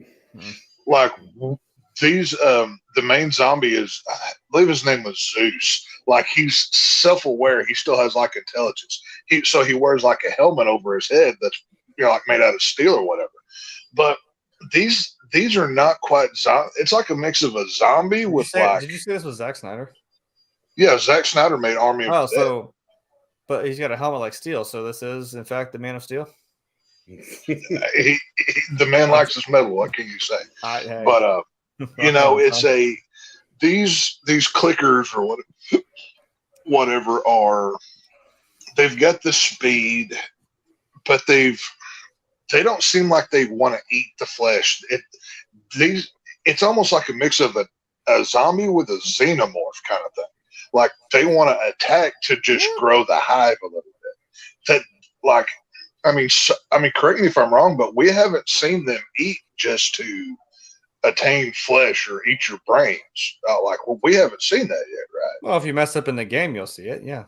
Like these, the main zombie is, I believe his name was Zeus. Like he's self-aware. He still has like intelligence. So he wears like a helmet over his head that's like made out of steel or whatever. But these are not quite zombie. It's like a mix of a zombie with like. Did you say this was Zack Snyder? Yeah, Zack Snyder made Army of the Dead. But he's got a helmet like steel, so this is, in fact, the Man of Steel? The man likes his metal, what can you say? But, it's these clickers or whatever they've got the speed, but they don't seem like they want to eat the flesh. It's almost like a mix of a zombie with a xenomorph kind of thing. Like they want to attack to just grow the hive a little bit. I mean, correct me if I'm wrong, but we haven't seen them eat just to attain flesh or eat your brains. We haven't seen that yet, right? Well, if you mess up in the game, you'll see it. Yeah.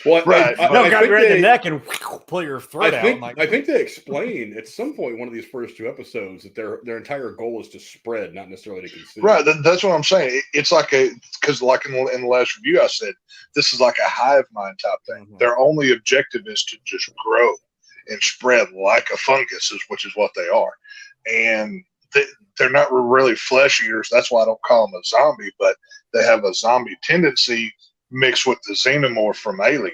Well, right. Got you right in the neck and pull your throat out. I think they explain at some point one of these first two episodes that their entire goal is to spread, not necessarily to consume. Right. That's what I'm saying. It's like because like in the last review, I said this is like a hive mind type thing. Mm-hmm. Their only objective is to just grow and spread like a fungus, which is what they are. And they're not really flesh eaters. That's why I don't call them a zombie, but they have a zombie tendency mixed with the xenomorph from Alien,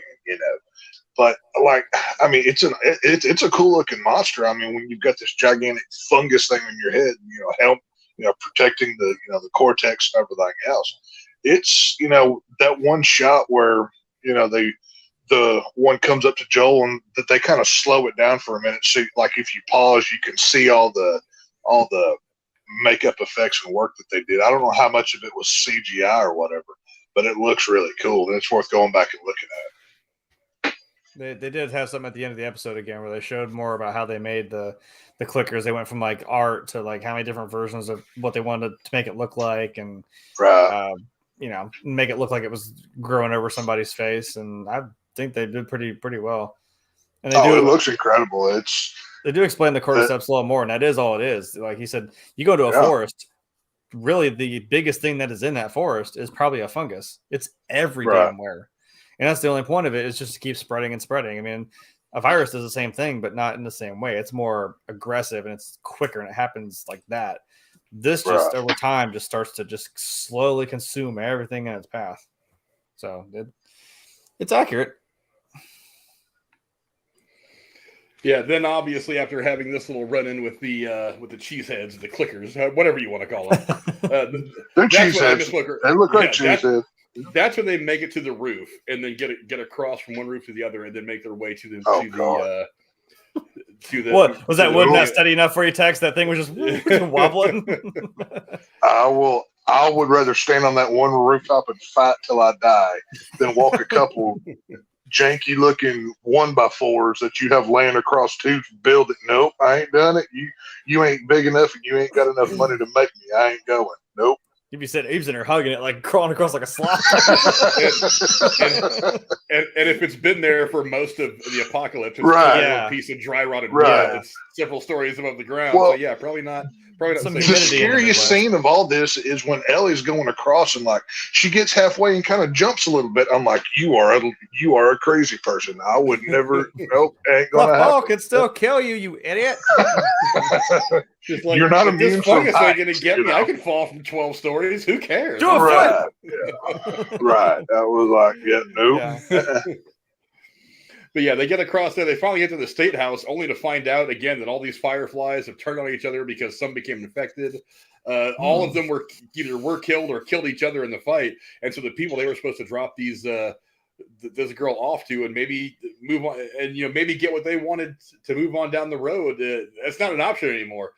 But it's a cool looking monster. I mean, when you've got this gigantic fungus thing on your head, help, protecting the cortex and everything else. It's that one shot where the one comes up to Joel and that they kind of slow it down for a minute. So like if you pause, you can see all the makeup effects and work that they did. I don't know how much of it was CGI or whatever, but it looks really cool, and it's worth going back and looking at. They did have something at the end of the episode again where they showed more about how they made the clickers. They went from like art to like how many different versions of what they wanted to make it look like, and make it look like it was growing over somebody's face. And I think they did pretty well. And it looks incredible. They do explain the cordyceps a little more, and that is all it is. Like he said, you go to a forest. Really, the biggest thing that is in that forest is probably a fungus. It's every damn where. And that's the only point of it, is just to keep spreading and spreading. I mean, a virus does the same thing, but not in the same way. It's more aggressive and it's quicker, and it happens like that. This just over time just starts to just slowly consume everything in its path. So it's accurate. Yeah, then obviously after having this little run-in with the cheeseheads, the clickers, whatever you want to call them. They're cheeseheads. They look like cheeseheads. That's when they make it to the roof and then get across from one roof to the other and then make their way to the what was that wood not steady enough for you, Tex? That thing was just wobbling. I would rather stand on that one rooftop and fight till I die than walk a couple janky looking 1x4s that you have laying across two buildings. Nope, I ain't done it. You ain't big enough and you ain't got enough money to make me. I ain't going. Nope. You'd be sitting, Eve's in there hugging it, like crawling across like a slide. and if it's been there for most of the apocalypse, it's right. a piece of dry rotted right. wood that's several stories above the ground. Well, so yeah, probably not. Some the scariest scene of all this is when Ellie's going across and like she gets halfway and kind of jumps a little bit. I'm like, you are a crazy person. I would never. Nope, ain't gonna happen. Ball can still kill you, you idiot. Just like, you're not if immune this fungus from ain't gonna get me. know? I can fall from 12 stories. Who cares? Do it, right. Yeah. Right. That was like, nope. Yeah. But yeah, they get across there. They finally get to the state house, only to find out again that all these fireflies have turned on each other because some became infected. All of them were killed or killed each other in the fight, and so the people they were supposed to drop these this girl off to and maybe move on and maybe get what they wanted to move on down the road. That's not an option anymore.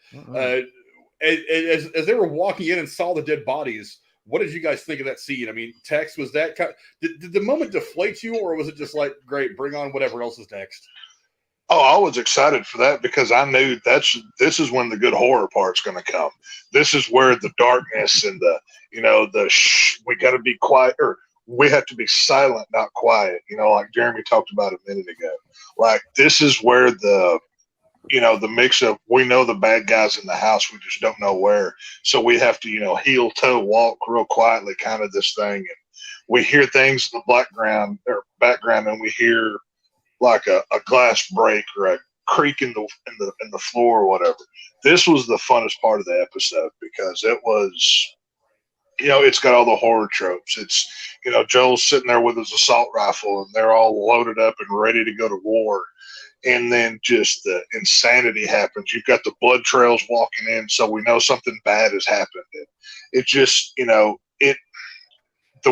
As they were walking in and saw the dead bodies. What did you guys think of that scene? I mean, Tex, was that did the moment deflate you, or was it just like, great, bring on whatever else is next? Oh, I was excited for that because I knew this is when the good horror part's going to come. This is where the darkness and we got to be quiet, or we have to be silent, not quiet. Like Jeremy talked about a minute ago. Like this is where the mix of, we know the bad guys in the house, we just don't know where. So we have to, heel toe walk real quietly, kind of this thing. And we hear things in the background, and we hear like a glass break or a creak in the floor or whatever. This was the funnest part of the episode because it was, it's got all the horror tropes. It's, Joel's sitting there with his assault rifle and they're all loaded up and ready to go to war. And then just the insanity happens. You've got the blood trails walking in, so we know something bad has happened. And it just, the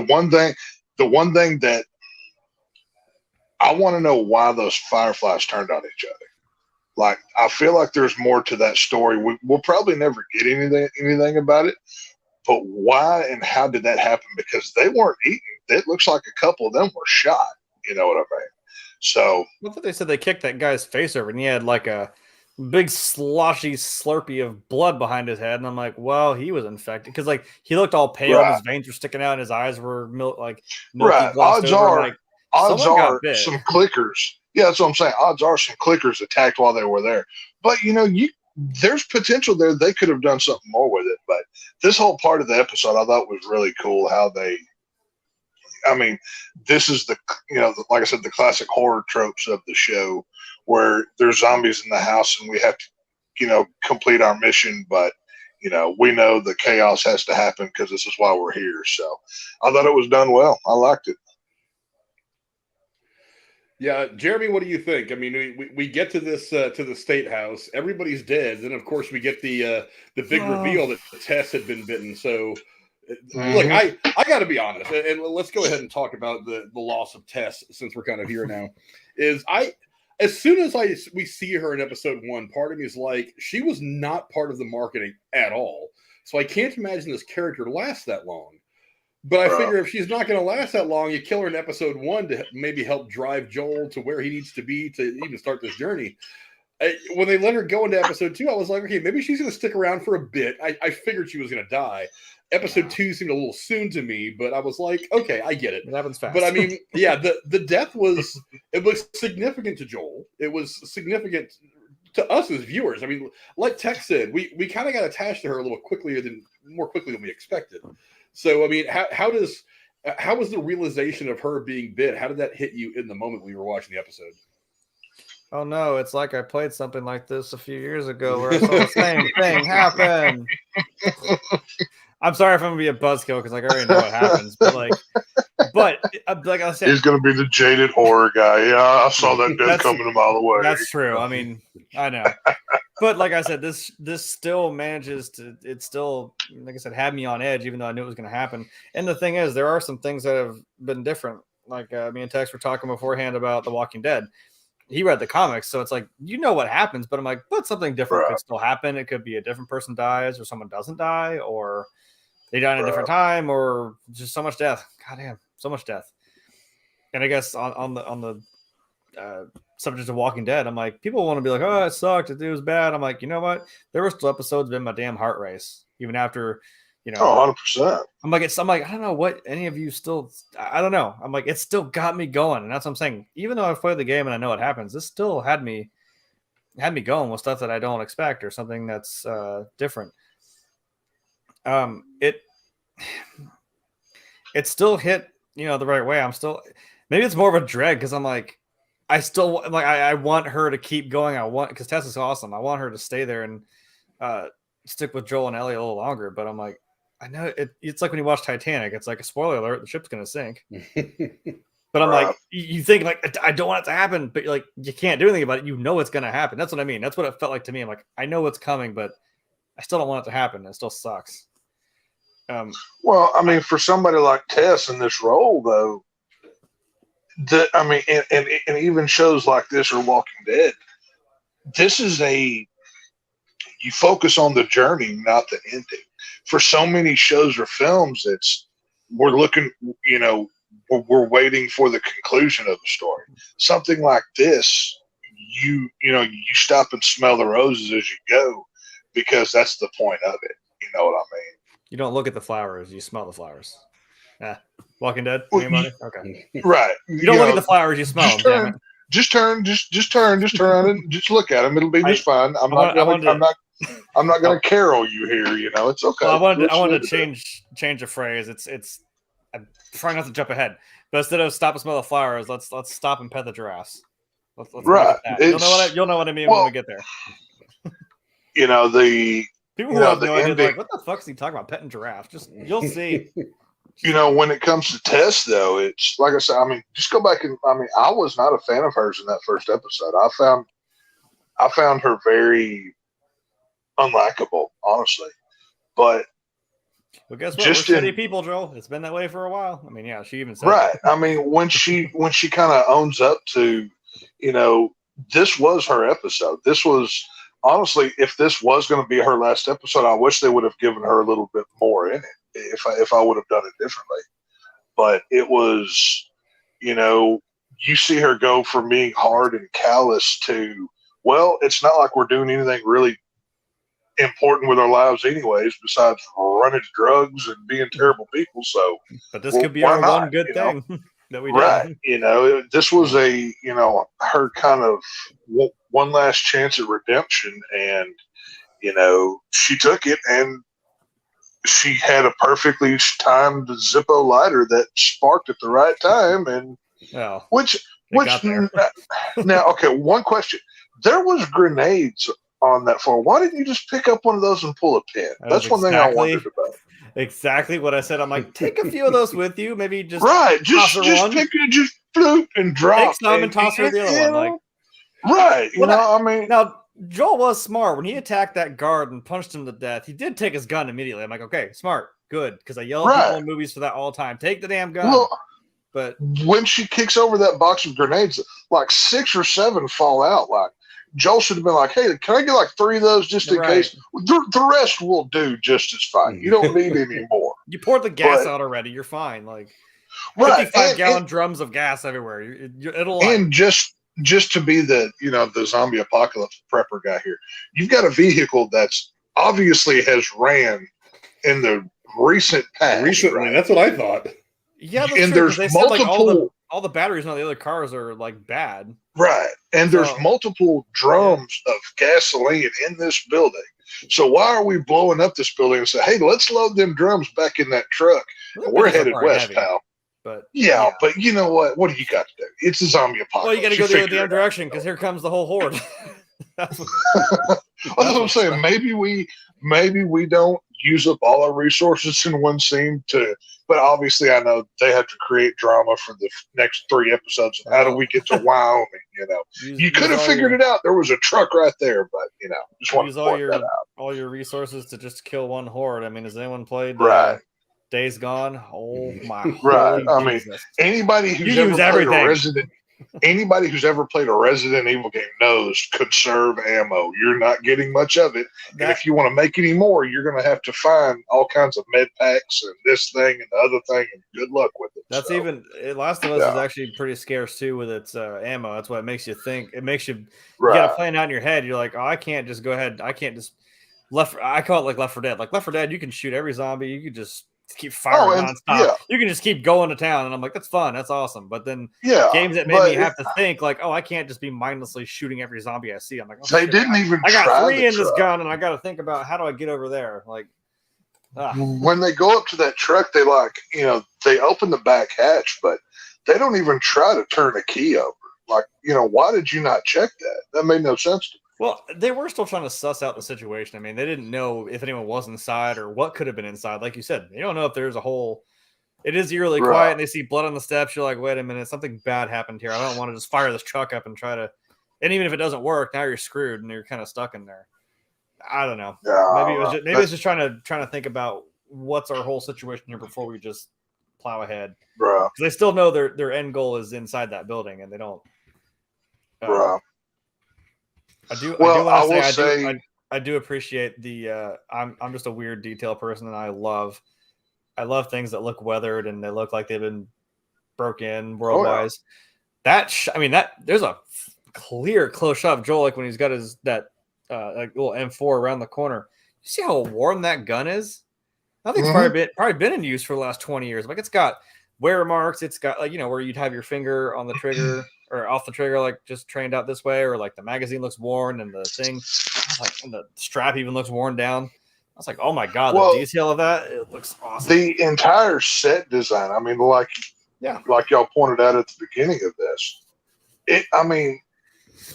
one thing that I want to know why those fireflies turned on each other. Like, I feel like there's more to that story. We'll probably never get anything about it, but why and how did that happen? Because they weren't eaten. It looks like a couple of them were shot. You know what I mean? So I thought they said they kicked that guy's face over and he had like a big sloshy slurpee of blood behind his head. And I'm like, well, he was infected because like he looked all pale. Right. His veins were sticking out and his eyes were milky. Right. Odds are some clickers. Yeah, that's what I'm saying. Odds are some clickers attacked while they were there. But, there's potential there. They could have done something more with it. But this whole part of the episode I thought was really cool how this is like I said, the classic horror tropes of the show where there's zombies in the house and we have to, complete our mission. But, we know the chaos has to happen because this is why we're here. So I thought it was done well. I liked it. Yeah, Jeremy, what do you think? I mean, we get to this to the state house. Everybody's dead. Then, of course, we get the big reveal that Tess had been bitten. So, look, I got to be honest, and let's go ahead and talk about the loss of Tess since we're kind of here now. As soon as we see her in episode 1, part of me is like, she was not part of the marketing at all. So I can't imagine this character lasts that long. But I figure if she's not going to last that long, you kill her in episode 1 to maybe help drive Joel to where he needs to be to even start this journey. When they let her go into episode 2, I was like, okay, maybe she's going to stick around for a bit. I figured she was going to die. Episode 2 seemed a little soon to me, but I was like, okay, I get it. It happens fast. But I mean, yeah, the death was significant to Joel. It was significant to us as viewers. I mean, like Tex said, we kind of got attached to her a little more quickly than we expected. So, I mean, how was the realization of her being bit? How did that hit you in the moment we were watching the episode? Oh, no, it's like I played something like this a few years ago where I saw the same thing happen. I'm sorry if I'm going to be a buzzkill because like, I already know what happens. But like I said. He's going to be the jaded horror guy. Yeah, I saw that death coming a mile away. That's true. I mean, I know. But like I said, this still manages to, it still, like I said, had me on edge, even though I knew it was going to happen. And the thing is, there are some things that have been different. Like me and Tex were talking beforehand about The Walking Dead. He read the comics, so it's like, what happens. But I'm like, but something different could still happen. It could be a different person dies or someone doesn't die or they die at a different time or just so much death. God damn, so much death. And I guess on the subject of Walking Dead, I'm like, people want to be like, oh, it sucked, it was bad. I'm like, you know what? There were still episodes in my damn heart race, even after, you know. Oh, 100%. I'm like, I don't know what any of you still. I don't know. I'm like, it still got me going, and that's what I'm saying. Even though I've played the game and I know what happens, this still had me going with stuff that I don't expect or something that's different. It still hit, you know, the right way. I'm still, maybe it's more of a dread because I'm like, I want her to keep going. Because Tessa's awesome. I want her to stay there and stick with Joel and Ellie a little longer. But I'm like, I know it's like when you watch Titanic. It's like a spoiler alert: the ship's gonna sink. But I'm like, you think like, I don't want it to happen, but like you can't do anything about it. You know it's gonna happen. That's what I mean. That's what it felt like to me. I'm like, I know it's coming, but I still don't want it to happen. It still sucks. Well, I mean, for somebody like Tess in this role, though, and even shows like this or Walking Dead, this is you focus on the journey, not the ending. For so many shows or films, we're looking, you know, we're waiting for the conclusion of the story. Something like this, you stop and smell the roses as you go, because that's the point of it. You know what I mean? You don't look at the flowers; you smell the flowers. Walking Dead. Well, Okay. Right. You don't look at the flowers; you smell them. Damn it. Just turn, and just look at them. It'll be just fine. I'm not going to carol you here. You know, it's okay. Well, I wanted to change a phrase. I'm trying not to jump ahead, but instead of stop and smell the flowers, let's stop and pet the giraffes. Let's right. You'll know what I mean when we get there. You know, the people who have no idea, like, what the fuck is he talking about? Petting giraffes? You'll see. You know, when it comes to Tess, though, it's like I said. I mean, just go back and I was not a fan of hers in that first episode. I found her very unlikable, honestly. But well, guess what? We're shitty people, Joel. It's been that way for a while. I mean, yeah, she even said right. That. I mean, when she kind of owns up to, you know, this was her episode. This was honestly, if this was going to be her last episode, I wish they would have given her a little bit more in it. If I would have done it differently, but it was, you know, you see her go from being hard and callous to, well, it's not like we're doing anything really important with our lives anyways, besides running to drugs and being terrible people. So, but this could be our one good thing that we did. Right. You know, this was her kind of one last chance at redemption, and, you know, she took it, and she had a perfectly timed Zippo lighter that sparked at the right time, and which now, okay, one question: there was grenades on that phone. Why didn't you just pick up one of those and pull a pin? That's one thing I wondered about. Exactly what I said. I'm like, take a few of those with you. Maybe just just pick it, just floop and drop. Take some and toss her the other one. Like, right? You know, I mean, now. Joel was smart. When he attacked that guard and punched him to death, he did take his gun immediately. I'm like, okay, smart, good, because I yell at people in movies for that all the time. Take the damn gun. Well, but when she kicks over that box of grenades, like 6 or 7 fall out. Like, Joel should have been like, hey, can I get like 3 of those just in case? The rest will do just as fine. You don't need any more. You poured the gas out already. You're fine. Like 55-gallon drums of gas everywhere. It'll and just to be the zombie apocalypse prepper guy here, you've got a vehicle that's obviously has ran in the recent past. Recently, right? That's what I thought. Yeah, that's and true, there's they multiple. Said, like, all the batteries on the other cars are like bad, right? And there's multiple drums of gasoline in this building. So why are we blowing up this building and say, hey, let's load them drums back in that truck? And we're headed west, heavy, pal. But but you know what? What do you got to do? It's a zombie apocalypse. Well, you got to go the other damn direction because here comes the whole horde. That's what I'm saying. Maybe we don't use up all our resources in one scene but obviously I know they have to create drama for the next 3 episodes. How do we get to Wyoming? You know, you could have figured it out. There was a truck right there, but just want to point that out. All your resources to just kill one horde. I mean, has anyone played Days Gone? Oh my! Right. I mean, anybody who's ever played a Resident. Anybody who's ever played a Resident Evil game knows conserve ammo. You're not getting much of it. And if you want to make any more, you're going to have to find all kinds of med packs and this thing and the other thing, and good luck with it. That's even Last of Us is actually pretty scarce too with its ammo. That's what it makes you think. It makes you got to plan out in your head. You're like, oh, I can't just go ahead. I can't just I call it like Left 4 Dead. Like Left 4 Dead, you can shoot every zombie. You could just keep firing nonstop. Yeah. You can just keep going to town, and I'm like, that's fun, that's awesome. But then games that made me have to think like, oh, I can't just be mindlessly shooting every zombie I see. I'm like, oh, they didn't even. I got 3 in this gun, and I got to think about how do I get over there. Like, when they go up to that truck, they they open the back hatch, but they don't even try to turn a key over. Like, why did you not check that? That made no sense to me. Well, they were still trying to suss out the situation. I mean, they didn't know if anyone was inside or what could have been inside. Like you said, you don't know if there's a hole. It is eerily quiet, and they see blood on the steps. You're like, wait a minute, something bad happened here. I don't want to just fire this truck up and try to. And even if it doesn't work, now you're screwed and you're kind of stuck in there. I don't know. Yeah, maybe it's just trying to think about what's our whole situation here before we just plow ahead. Bro, because they still know their end goal is inside that building, and they don't. Bro. I do appreciate the I'm just a weird detail person, and I love things that look weathered and they look like they've been broke in world-wise. There's a clear close shot of Joel, like when he's got his little M4 around the corner. You see how warm that gun is? I think it's probably been in use for the last 20 years. Like, it's got wear marks, it's got where you'd have your finger on the trigger or off the trigger, like just trained out this way, or like the magazine looks worn and the thing, and the strap even looks worn down. I was like, oh my god, the detail of that, it looks awesome. The entire set design, I mean, like y'all pointed out at the beginning of this,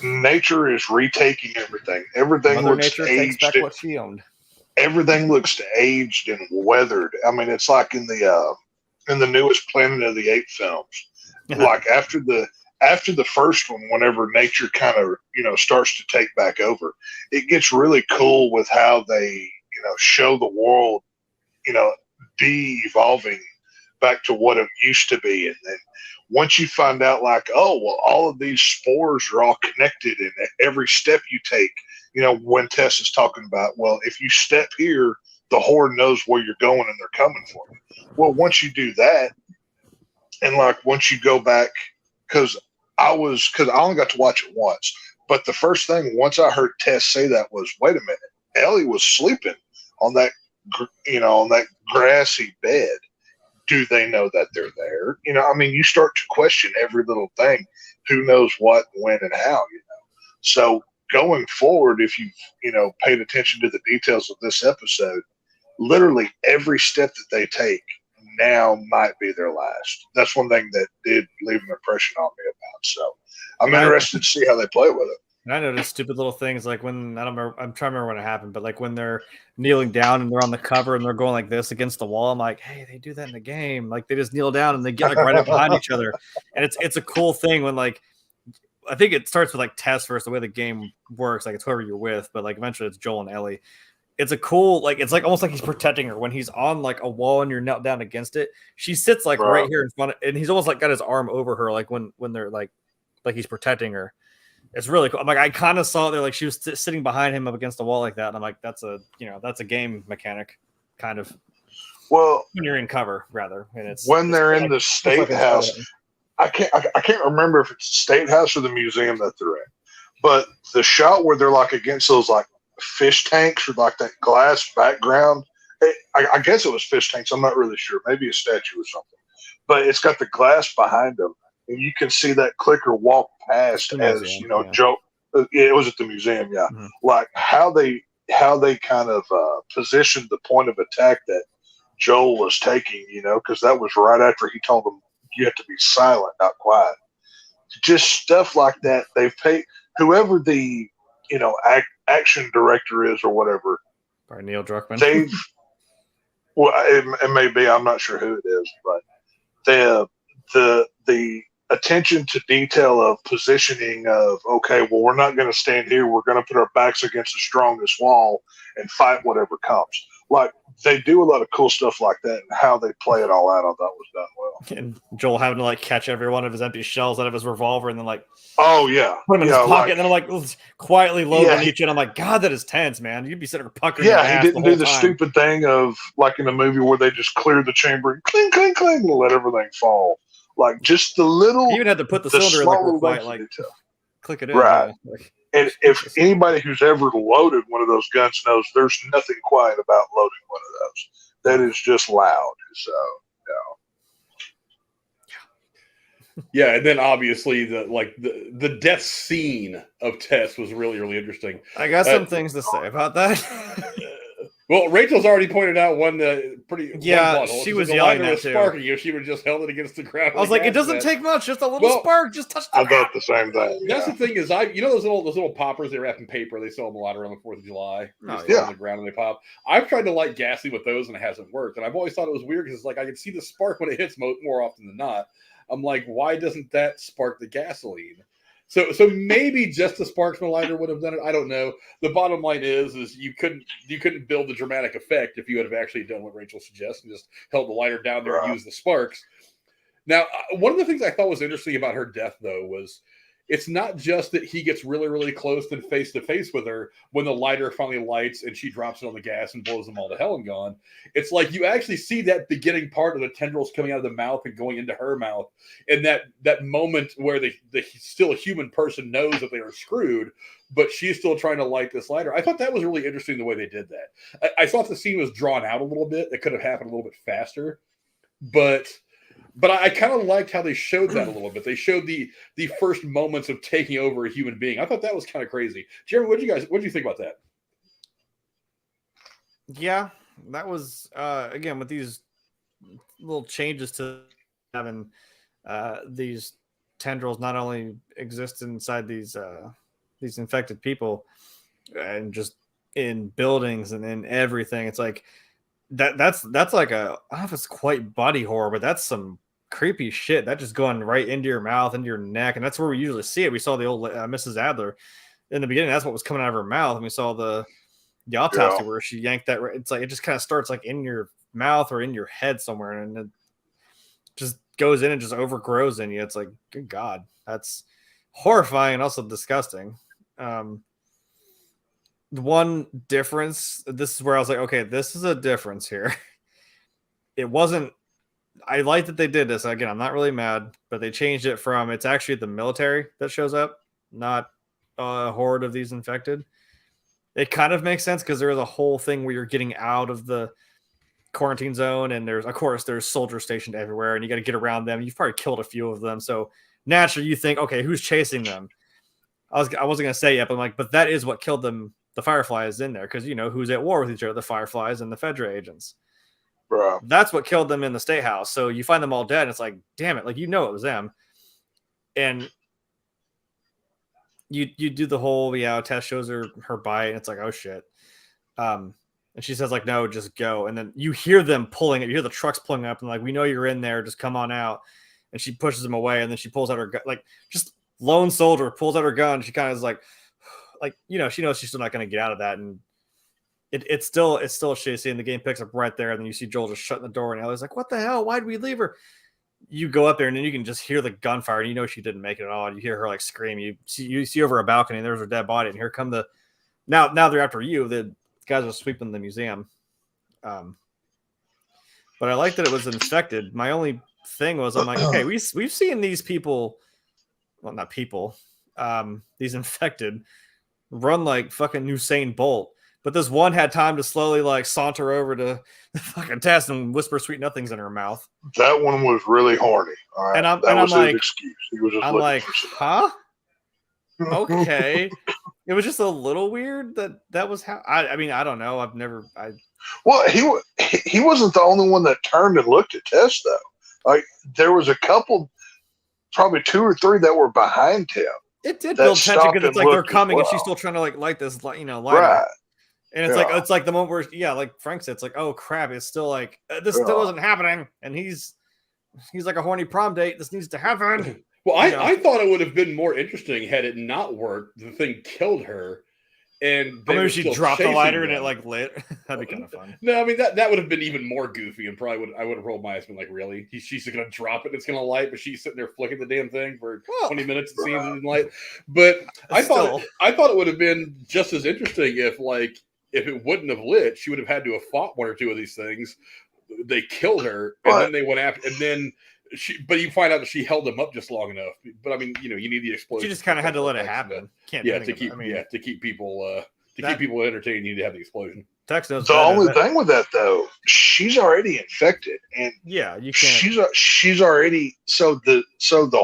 nature is retaking everything. Everything Mother looks Nature aged. takes back what she owned. Everything looks aged and weathered. I mean, it's like in the newest Planet of the Apes films. Like after the first one, whenever nature kind of starts to take back over, it gets really cool with how they show the world de-evolving back to what it used to be. And then once you find out, like, oh well, all of these spores are all connected, and every step you take, when Tess is talking about, well, if you step here, the horde knows where you're going and they're coming for you. Well, once you do that, and like once you go back, because I only got to watch it once, but the first thing once I heard Tess say that was, wait a minute, Ellie was sleeping on that grassy bed. Do they know that they're there? You start to question every little thing. Who knows what, when, and how? So going forward, if you've paid attention to the details of this episode, literally every step that they take now might be their last. That's one thing that did leave an impression on me about. So I'm interested to see how they play with it. And I noticed stupid little things like when I'm trying to remember when it happened, but like when they're kneeling down and they're on the cover and they're going like this against the wall, I'm like, hey, they do that in the game. Like they just kneel down and they get like right up behind each other. And it's a cool thing when like I think it starts with like Tess first, the way the game works, like it's whoever you're with, but like eventually it's Joel and Ellie. It's a cool, like it's like almost like he's protecting her when he's on like a wall and you're knelt down against it. She sits like right here in front of, and he's almost like got his arm over her, like when they're like he's protecting her. It's really cool. I'm like, I kind of saw it there, like she was sitting behind him up against the wall like that, and I'm like, that's a game mechanic, kind of. Well, when you're in cover, rather, and it's when they're in the state house. I can't remember if it's the state house or the museum that they're in, but the shot where they're like against those like fish tanks with like that glass background. I guess it was fish tanks. I'm not really sure. Maybe a statue or something, but it's got the glass behind them. And you can see that clicker walk past as Joe. It was at the museum, yeah. Mm-hmm. Like how they kind of positioned the point of attack that Joel was taking, because that was right after he told him you have to be silent, not quiet. Just stuff like that. They've paid whoever the action director is or whatever. By Neil Druckmann. They've it may be. I'm not sure who it is, but the attention to detail of positioning of, okay, well, we're not going to stand here. We're going to put our backs against the strongest wall and fight whatever comes. like they do a lot of cool stuff like that, and how they play it all out, I thought was done well. And Joel having to like catch every one of his empty shells out of his revolver and then like Oh yeah, put them in his pocket, and then like quietly loading each. And I'm like, God, that is tense, man. You'd be sitting there puckering. Yeah, he didn't do the stupid thing of like in the movie where they just clear the chamber and cling, cling, cling, and let everything fall. Like just the little. He even had to put the cylinder in like quiet, like click it in. Right. Yeah. Like, and if anybody who's ever loaded one of those guns knows, there's nothing quiet about loading one of those. That is just loud. So. Yeah, and then obviously the death scene of Tess was really, really interesting. I got some things to say about that. Well, Rachel's already pointed out one pretty. Yeah, one she was yelling at too. Sparking you. She would just held it against the ground. I was like, it doesn't take much, just a little spark, just touch the I thought the same thing. That's the thing is, those little poppers they wrap in paper. They sell them a lot around the 4th of July. Oh, yeah, on the ground and they pop. I've tried to light gasoline with those and it hasn't worked. And I've always thought it was weird because it's like I can see the spark when it hits more often than not. I'm like, why doesn't that spark the gasoline? So maybe just the sparksman lighter would have done it. I don't know. The bottom line is you couldn't build the dramatic effect if you had have actually done what Rachel suggests and just held the lighter down there and used the sparks. Now, one of the things I thought was interesting about her death, though, was it's not just that he gets really, really close and face to face with her when the lighter finally lights and she drops it on the gas and blows them all to hell and gone. It's like you actually see that beginning part of the tendrils coming out of the mouth and going into her mouth. And that moment where the still a human person knows that they are screwed, but she's still trying to light this lighter. I thought that was really interesting the way they did that. I thought the scene was drawn out a little bit. It could have happened a little bit faster, but I kind of liked how they showed that a little bit. They showed the first moments of taking over a human being. I thought that was kind of crazy. Jeremy, what do you think about that? Yeah, that was again with these little changes to having these tendrils not only exist inside these infected people and just in buildings and in everything. It's like that's like I don't know if it's quite body horror, but that's some creepy shit that just going right into your mouth, into your neck. And that's where we usually see it. We saw the old Mrs. Adler in the beginning. That's what was coming out of her mouth. And we saw the autopsy where she yanked that. It's like, it just kind of starts like in your mouth or in your head somewhere. And it just goes in and just overgrows in you. It's like, good God, that's horrifying and also disgusting. The one difference, this is where I was like, okay, this is a difference here. It wasn't, I like that they did this. Again, I'm not really mad, but they changed it from it's actually the military that shows up, not a horde of these infected. It kind of makes sense because there is a whole thing where you're getting out of the quarantine zone, and there's soldiers stationed everywhere, and you got to get around them. You've probably killed a few of them, so naturally you think, okay, who's chasing them? I wasn't gonna say yet, but I'm like, but that is what killed them. The Fireflies in there because you know who's at war with each other, the Fireflies and the Fedra agents. Bro. That's what killed them in the State House. So you find them all dead. And it's like, damn it, like it was them. And you do the whole Tess shows her bite, and it's like, oh shit. And she says like, no, just go. And then you hear them pulling it. You hear the trucks pulling up, and like, we know you're in there. Just come on out. And she pushes them away, and then she pulls out her gun, like just lone soldier pulls out her gun. She kind of is like she knows she's still not going to get out of that, and it's still a shitty scene. The game picks up right there, and then you see Joel just shutting the door, and Ellie's like, "What the hell? Why'd we leave her?" You go up there, and then you can just hear the gunfire, and you know she didn't make it at all. You hear her like scream. You see over a balcony, and there's her dead body, and here come now they're after you. The guys are sweeping the museum. But I like that it was infected. My only thing was, I'm like, okay, we've seen these people, well, not people, these infected run like fucking Usain Bolt, but this one had time to slowly like saunter over to the fucking Tess and whisper sweet nothings in her mouth. That one was really horny. All right. And that was his like, excuse. He was just I'm like, huh? Okay. It was just a little weird that was how. I mean, I don't know. Well, he wasn't the only one that turned and looked at Tess though. Like there was a couple, probably 2 or 3 that were behind him. It did build tension because it's like they're coming and she's still trying to like light this, light. Right. And it's like the moment where, like Frank said, it's like, oh crap, it's still like this still isn't happening, and he's like a horny prom date. This needs to happen. Well, I thought it would have been more interesting had it not worked. The thing killed her, and Or they maybe were she still dropped the chasing lighter and them. it like lit. That'd be kind of fun. No, I mean that would have been even more goofy, and probably I would have rolled my eyes and been like, really? She's just gonna drop it, and it's gonna light, but she's sitting there flicking the damn thing for 20 minutes it seems, and didn't light. But I thought it would have been just as interesting if it wouldn't have lit, she would have had to have fought one or two of these things. They killed her, and then they went after, and then but you find out that she held them up just long enough. But I mean, you need the explosion. She just kind of had to let it happen. To keep people entertained, you need to have the explosion. Tex knows the only thing with that though, she's already infected, and yeah, you can't. She's already so the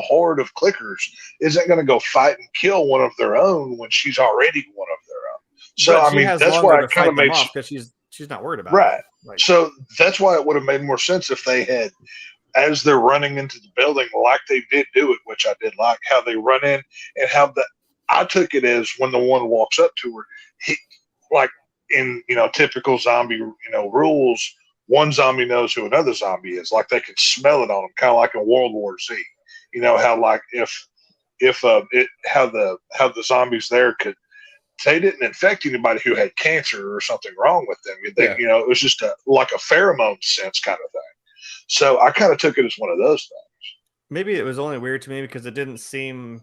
horde of clickers isn't going to go fight and kill one of their own when she's already one of their own. So I mean, that's why it kind of makes because she's not worried about right. Like, so that's why it would have made more sense if they had, as they're running into the building, like they did do it, which I did like how they run in and how I took it as when the one walks up to her, he like in typical zombie rules, one zombie knows who another zombie is, like they can smell it on them, kind of like in World War Z. How like how the zombies there could. They didn't infect anybody who had cancer or something wrong with them. It was just like a pheromone sense kind of thing. So I kind of took it as one of those things. Maybe it was only weird to me because it didn't seem.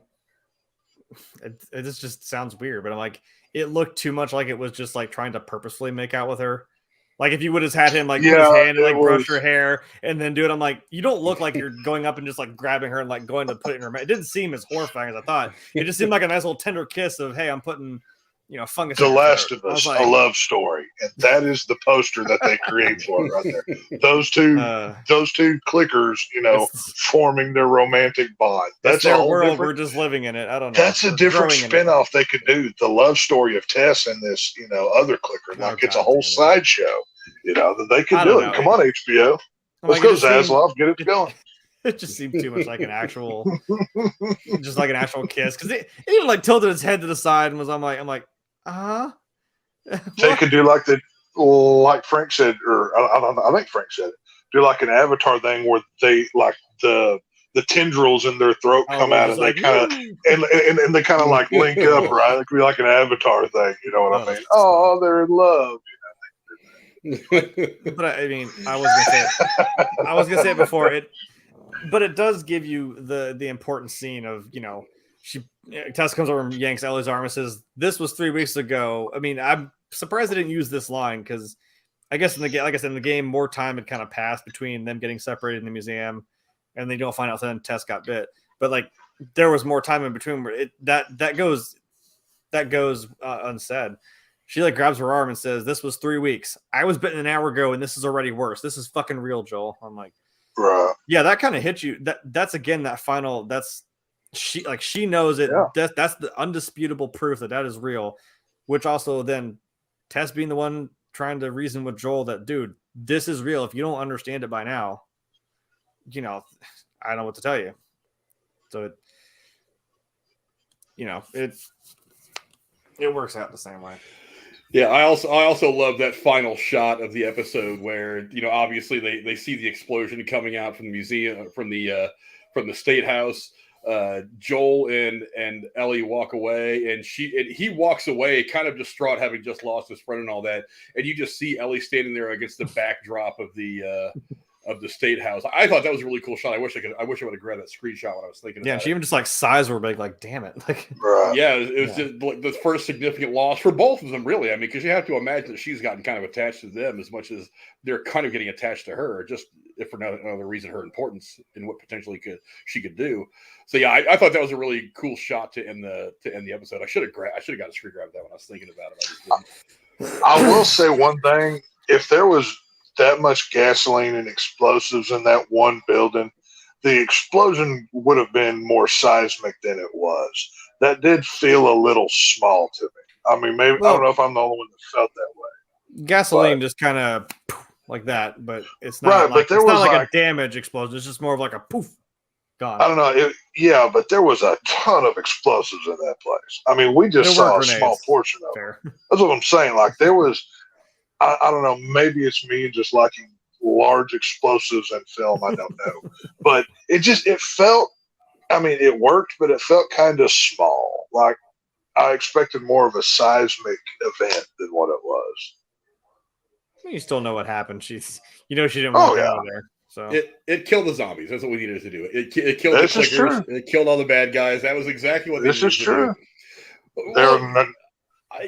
It just sounds weird, but I'm like, it looked too much like it was just like trying to purposefully make out with her. Like if you would have had him like put his hand and like brush her hair and then do it, I'm like, you don't look like you're going up and just like grabbing her and like going to put it in her mouth. It didn't seem as horrifying as I thought. It just seemed like a nice little tender kiss of, hey, I'm putting. Fungus. The Last of Us, like, a love story, and that is the poster that they create for it right there. Those two clickers, forming their romantic bond. That's their a whole world. different. We're just living in it. I don't know. That's a different spinoff they could do. The love story of Tess and this, other clicker. Like it's a whole sideshow. That they could do it. Come on, HBO. Let's go, Zaslav. Get it going. It just seemed too much like an actual, just like an actual kiss. Because it even like tilted its head to the side and was. I'm like. They could do like Frank said, or I think Frank said it. Do like an Avatar thing where they like the tendrils in their throat come out and they kind of and they kind of like link up, right? It could be like an Avatar thing. You know what I mean? Oh, they're in love. But I mean, I was gonna say it before it, but it does give you the important scene of Tess comes over and yanks Ellie's arm and says, "This was 3 weeks ago." I mean, I'm surprised they didn't use this line because I guess like I said, in the game, more time had kind of passed between them getting separated in the museum and they don't find out then Tess got bit. But like there was more time in between where that goes unsaid. She like grabs her arm and says, "This was 3 weeks. I was bitten an hour ago, and this is already worse. This is fucking real, Joel." I'm like, right. Yeah, that kind of hits you. That's again that final. That's. She knows it. Yeah. That's the undisputable proof that is real, which also then Tess being the one trying to reason with Joel that, dude, this is real. If you don't understand it by now, I don't know what to tell you. So it works out the same way. Yeah, I also love that final shot of the episode where obviously they see the explosion coming out from the museum from the state house. Joel and Ellie walk away, and he walks away kind of distraught, having just lost his friend and all that. And you just see Ellie standing there against the backdrop of the state house. I thought that was a really cool shot. I wish I would have grabbed that screenshot when I was thinking. Yeah, about she even just like sighs were big, like damn it, like yeah, it was just like the first significant loss for both of them, really. I mean, because you have to imagine that she's gotten kind of attached to them as much as they're kind of getting attached to her, just if for no other reason, her importance and what potentially she could do. So yeah, I thought that was a really cool shot to end the episode. I should have got a screen grab that when I was thinking about it. I will say one thing: if there was that much gasoline and explosives in that one building, the explosion would have been more seismic than it was. That did feel a little small to me. I mean, maybe I don't know if I'm the only one that felt that way. Gasoline just kind of like that, but it's not right. Like, but there was not like a damage explosion. It's just more of like a poof, gone. I don't know. But there was a ton of explosives in that place. I mean, we just saw a small portion of it. That's what I'm saying. Like there was. I don't know. Maybe it's me just liking large explosives in film. I don't know, but it felt. I mean, it worked, but it felt kind of small. Like I expected more of a seismic event than what it was. You still know what happened. She didn't Oh, walk yeah. out of there. So It killed the zombies. That's what we needed to do. It killed This the is clickers. true. It killed all the bad guys. That was exactly what This they is needed true. to do. Well,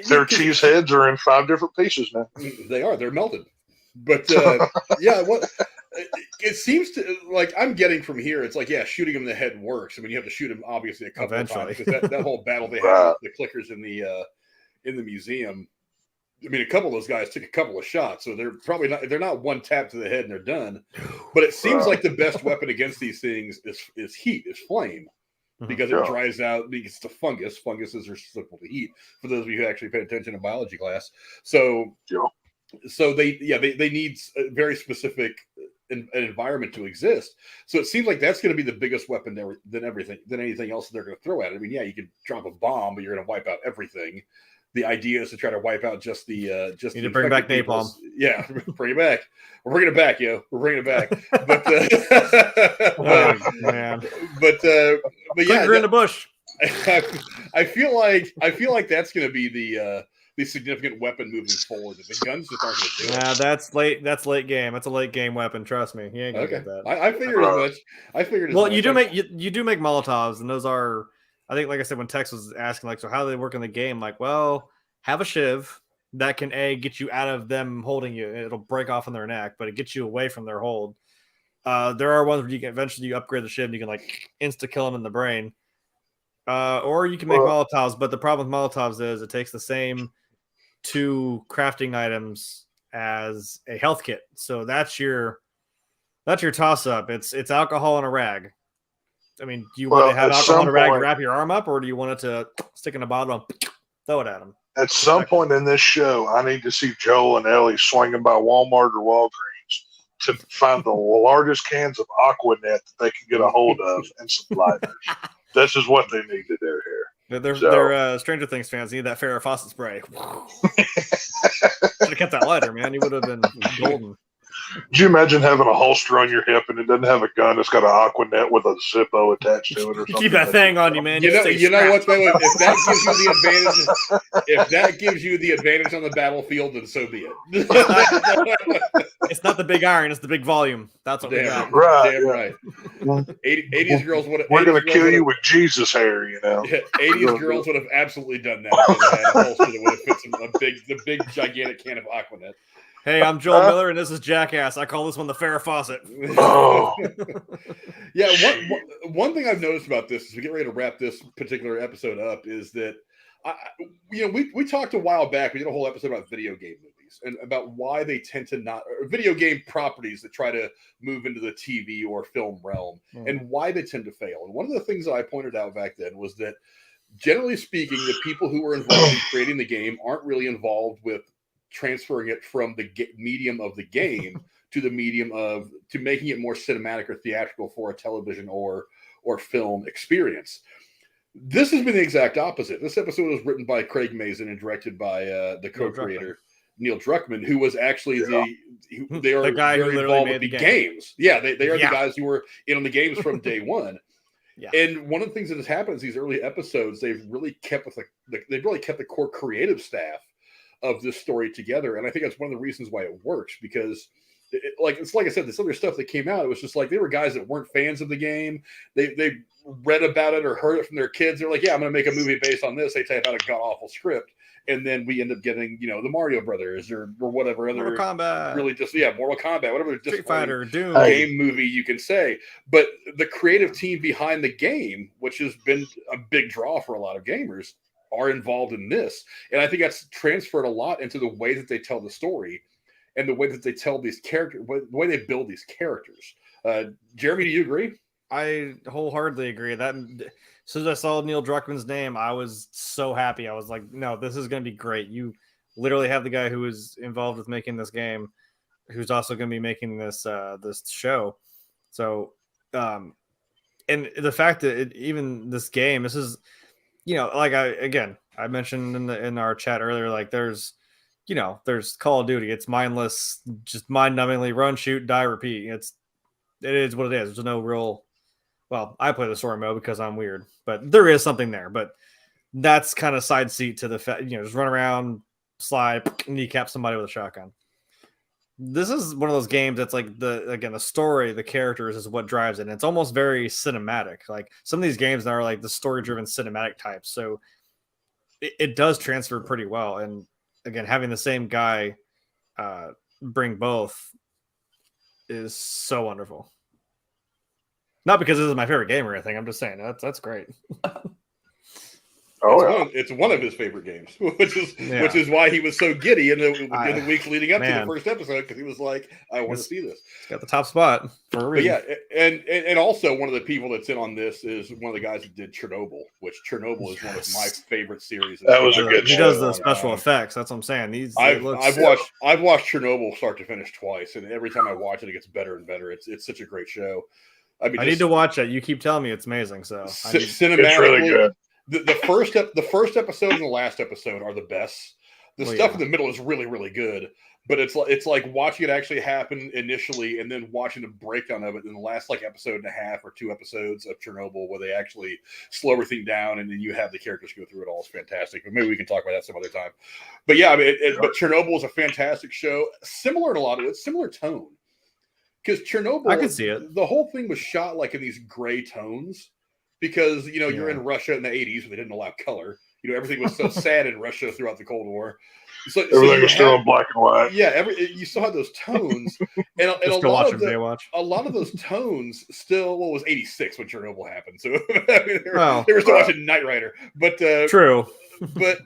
Their cheese heads are in 5 different pieces now. They are. They're melted. But yeah, what it seems to like I'm getting from here, it's like, yeah, shooting them in the head works. I mean, you have to shoot them obviously a couple of times because that whole battle they had with the clickers in the museum. I mean, a couple of those guys took a couple of shots, so they're not one tap to the head and they're done. But it seems like the best weapon against these things is heat, is flame. Because it dries out, because it's a fungus. Funguses are susceptible to heat. For those of you who actually paid attention in biology class, so they need a very specific an environment to exist. So it seems like that's going to be the biggest weapon than anything else they're going to throw at it. I mean, yeah, you can drop a bomb, but you're going to wipe out everything. The idea is to try to wipe out just the need to bring back napalm. Yeah, bring it back. We're bringing it back, yo. We're bringing it back. But man. But yeah, in the bush. I feel like that's going to be the significant weapon moving forward. The guns just aren't going to do it. Yeah, that's late. That's late game. That's a late game weapon. Trust me. You ain't gonna get that. I figured as much. I figured as well, much. you do make Molotovs, and those are. I think, like I said, when Tex was asking, like, so how do they work in the game? Like, well, have a shiv that can get you out of them holding you. It'll break off on their neck, but it gets you away from their hold. There are ones where you can eventually upgrade the shiv and you can like insta kill them in the brain. Or you can make Molotovs, but the problem with Molotovs is it takes the same 2 crafting items as a health kit. So that's your toss up. It's alcohol and a rag. I mean, do you want to have alcohol and a rag to wrap your arm up, or do you want it to stick in a bottle and throw it at them? At some point in this show, I need to see Joel and Ellie swinging by Walmart or Walgreens to find the largest cans of Aquanet that they can get a hold of and some lighters. This is what they need to do here. They're Stranger Things fans. They need that Farrah Fawcett spray. Should have kept that lighter, man. You would have been golden. Could you imagine having a holster on your hip and it doesn't have a gun? It's got an Aquanet with a Zippo attached to it or something. Keep that thing on you, man. You know what? If that gives you the advantage on the battlefield, then so be it. It's not the big iron; it's the big volume. That's what we got. Right, right. 80s girls would. We're going to kill you with Jesus hair, you know. 80s girls would have absolutely done that. If they had a holster that would have fit the big gigantic can of Aquanet. Hey, I'm Joel Miller, and this is Jackass. I call this one the Farrah Fawcett. Oh. Yeah, one thing I've noticed about this as we get ready to wrap this particular episode up is that, we talked a while back. We did a whole episode about video game movies and about why they tend to not, or video game properties that try to move into the TV or film realm and why they tend to fail. And one of the things that I pointed out back then was that, generally speaking, the people who were involved in creating the game aren't really involved with transferring it from the medium of the game to the medium to making it more cinematic or theatrical for a television or film experience. This has been the exact opposite. This episode was written by Craig Mazin and directed by the co-creator Neil Druckmann, who was actually the guy who involved with the games. Yeah, they are the guys who were in on the games from day one. Yeah. And one of the things that has happened is these early episodes, they've really kept the core creative staff of this story together, and I think that's one of the reasons why it works, because like I said, this other stuff that came out, it was just like they were guys that weren't fans of the game. They read about it or heard it from their kids. They're like, yeah, I'm going to make a movie based on this. They type out a god awful script, and then we end up getting the Mario Brothers or whatever other Mortal Kombat, Mortal Kombat, whatever Street Fighter, Doom game movie you can say. But the creative team behind the game, which has been a big draw for a lot of gamers, are involved in this. And I think that's transferred a lot into the way that they tell the story and the way that they tell these characters, the way they build these characters. Jeremy, do you agree? I wholeheartedly agree. That as soon as I saw Neil Druckmann's name, I was so happy. I was like, no, this is going to be great. You literally have the guy who is involved with making this game, who's also going to be making this this show. So, and the fact that even this game, this is, like I mentioned in our chat earlier, like there's Call of Duty. It's mindless, just mind-numbingly run, shoot, die, repeat. It is what it is. There's no real. Well, I play the story mode because I'm weird, but there is something there. But that's kind of side seat to the fact, just run around, slide, kneecap somebody with a shotgun. This is one of those games that's like the story, the characters is what drives it. And it's almost very cinematic. Like some of these games are like the story-driven cinematic types. So it does transfer pretty well. And again, having the same guy bring both is so wonderful. Not because this is my favorite game or anything. I'm just saying that's great. It's one of his favorite games, which is why he was so giddy in the weeks leading up to the first episode, because he was like, I want to see this. It's got the top spot for a reason. But yeah, and also one of the people that's in on this is one of the guys that did Chernobyl, which Chernobyl is one of my favorite series. That was a good show. He does the special effects. That's what I'm saying. I've watched Chernobyl start to finish twice, and every time I watch it, it gets better and better. It's such a great show. I need to watch it. You keep telling me it's amazing. So cinematically, it's really good. The first episode and the last episode are the best. The stuff in the middle is really, really good. But it's like watching it actually happen initially, and then watching a breakdown of it in the last episode and a half or 2 episodes of Chernobyl, where they actually slow everything down, and then you have the characters go through it all. It's fantastic. But maybe we can talk about that some other time. But yeah, but Chernobyl is a fantastic show. Similar in a lot of it, similar tone. Because Chernobyl, I can see it. The whole thing was shot in these gray tones. Because, you're in Russia in the 80s where they didn't allow color. Everything was so sad in Russia throughout the Cold War. Everything was still in black and white. Yeah, you still had those tones. And a lot of those tones still, it was 86 when Chernobyl happened. So they were still watching Knight Rider. But true. But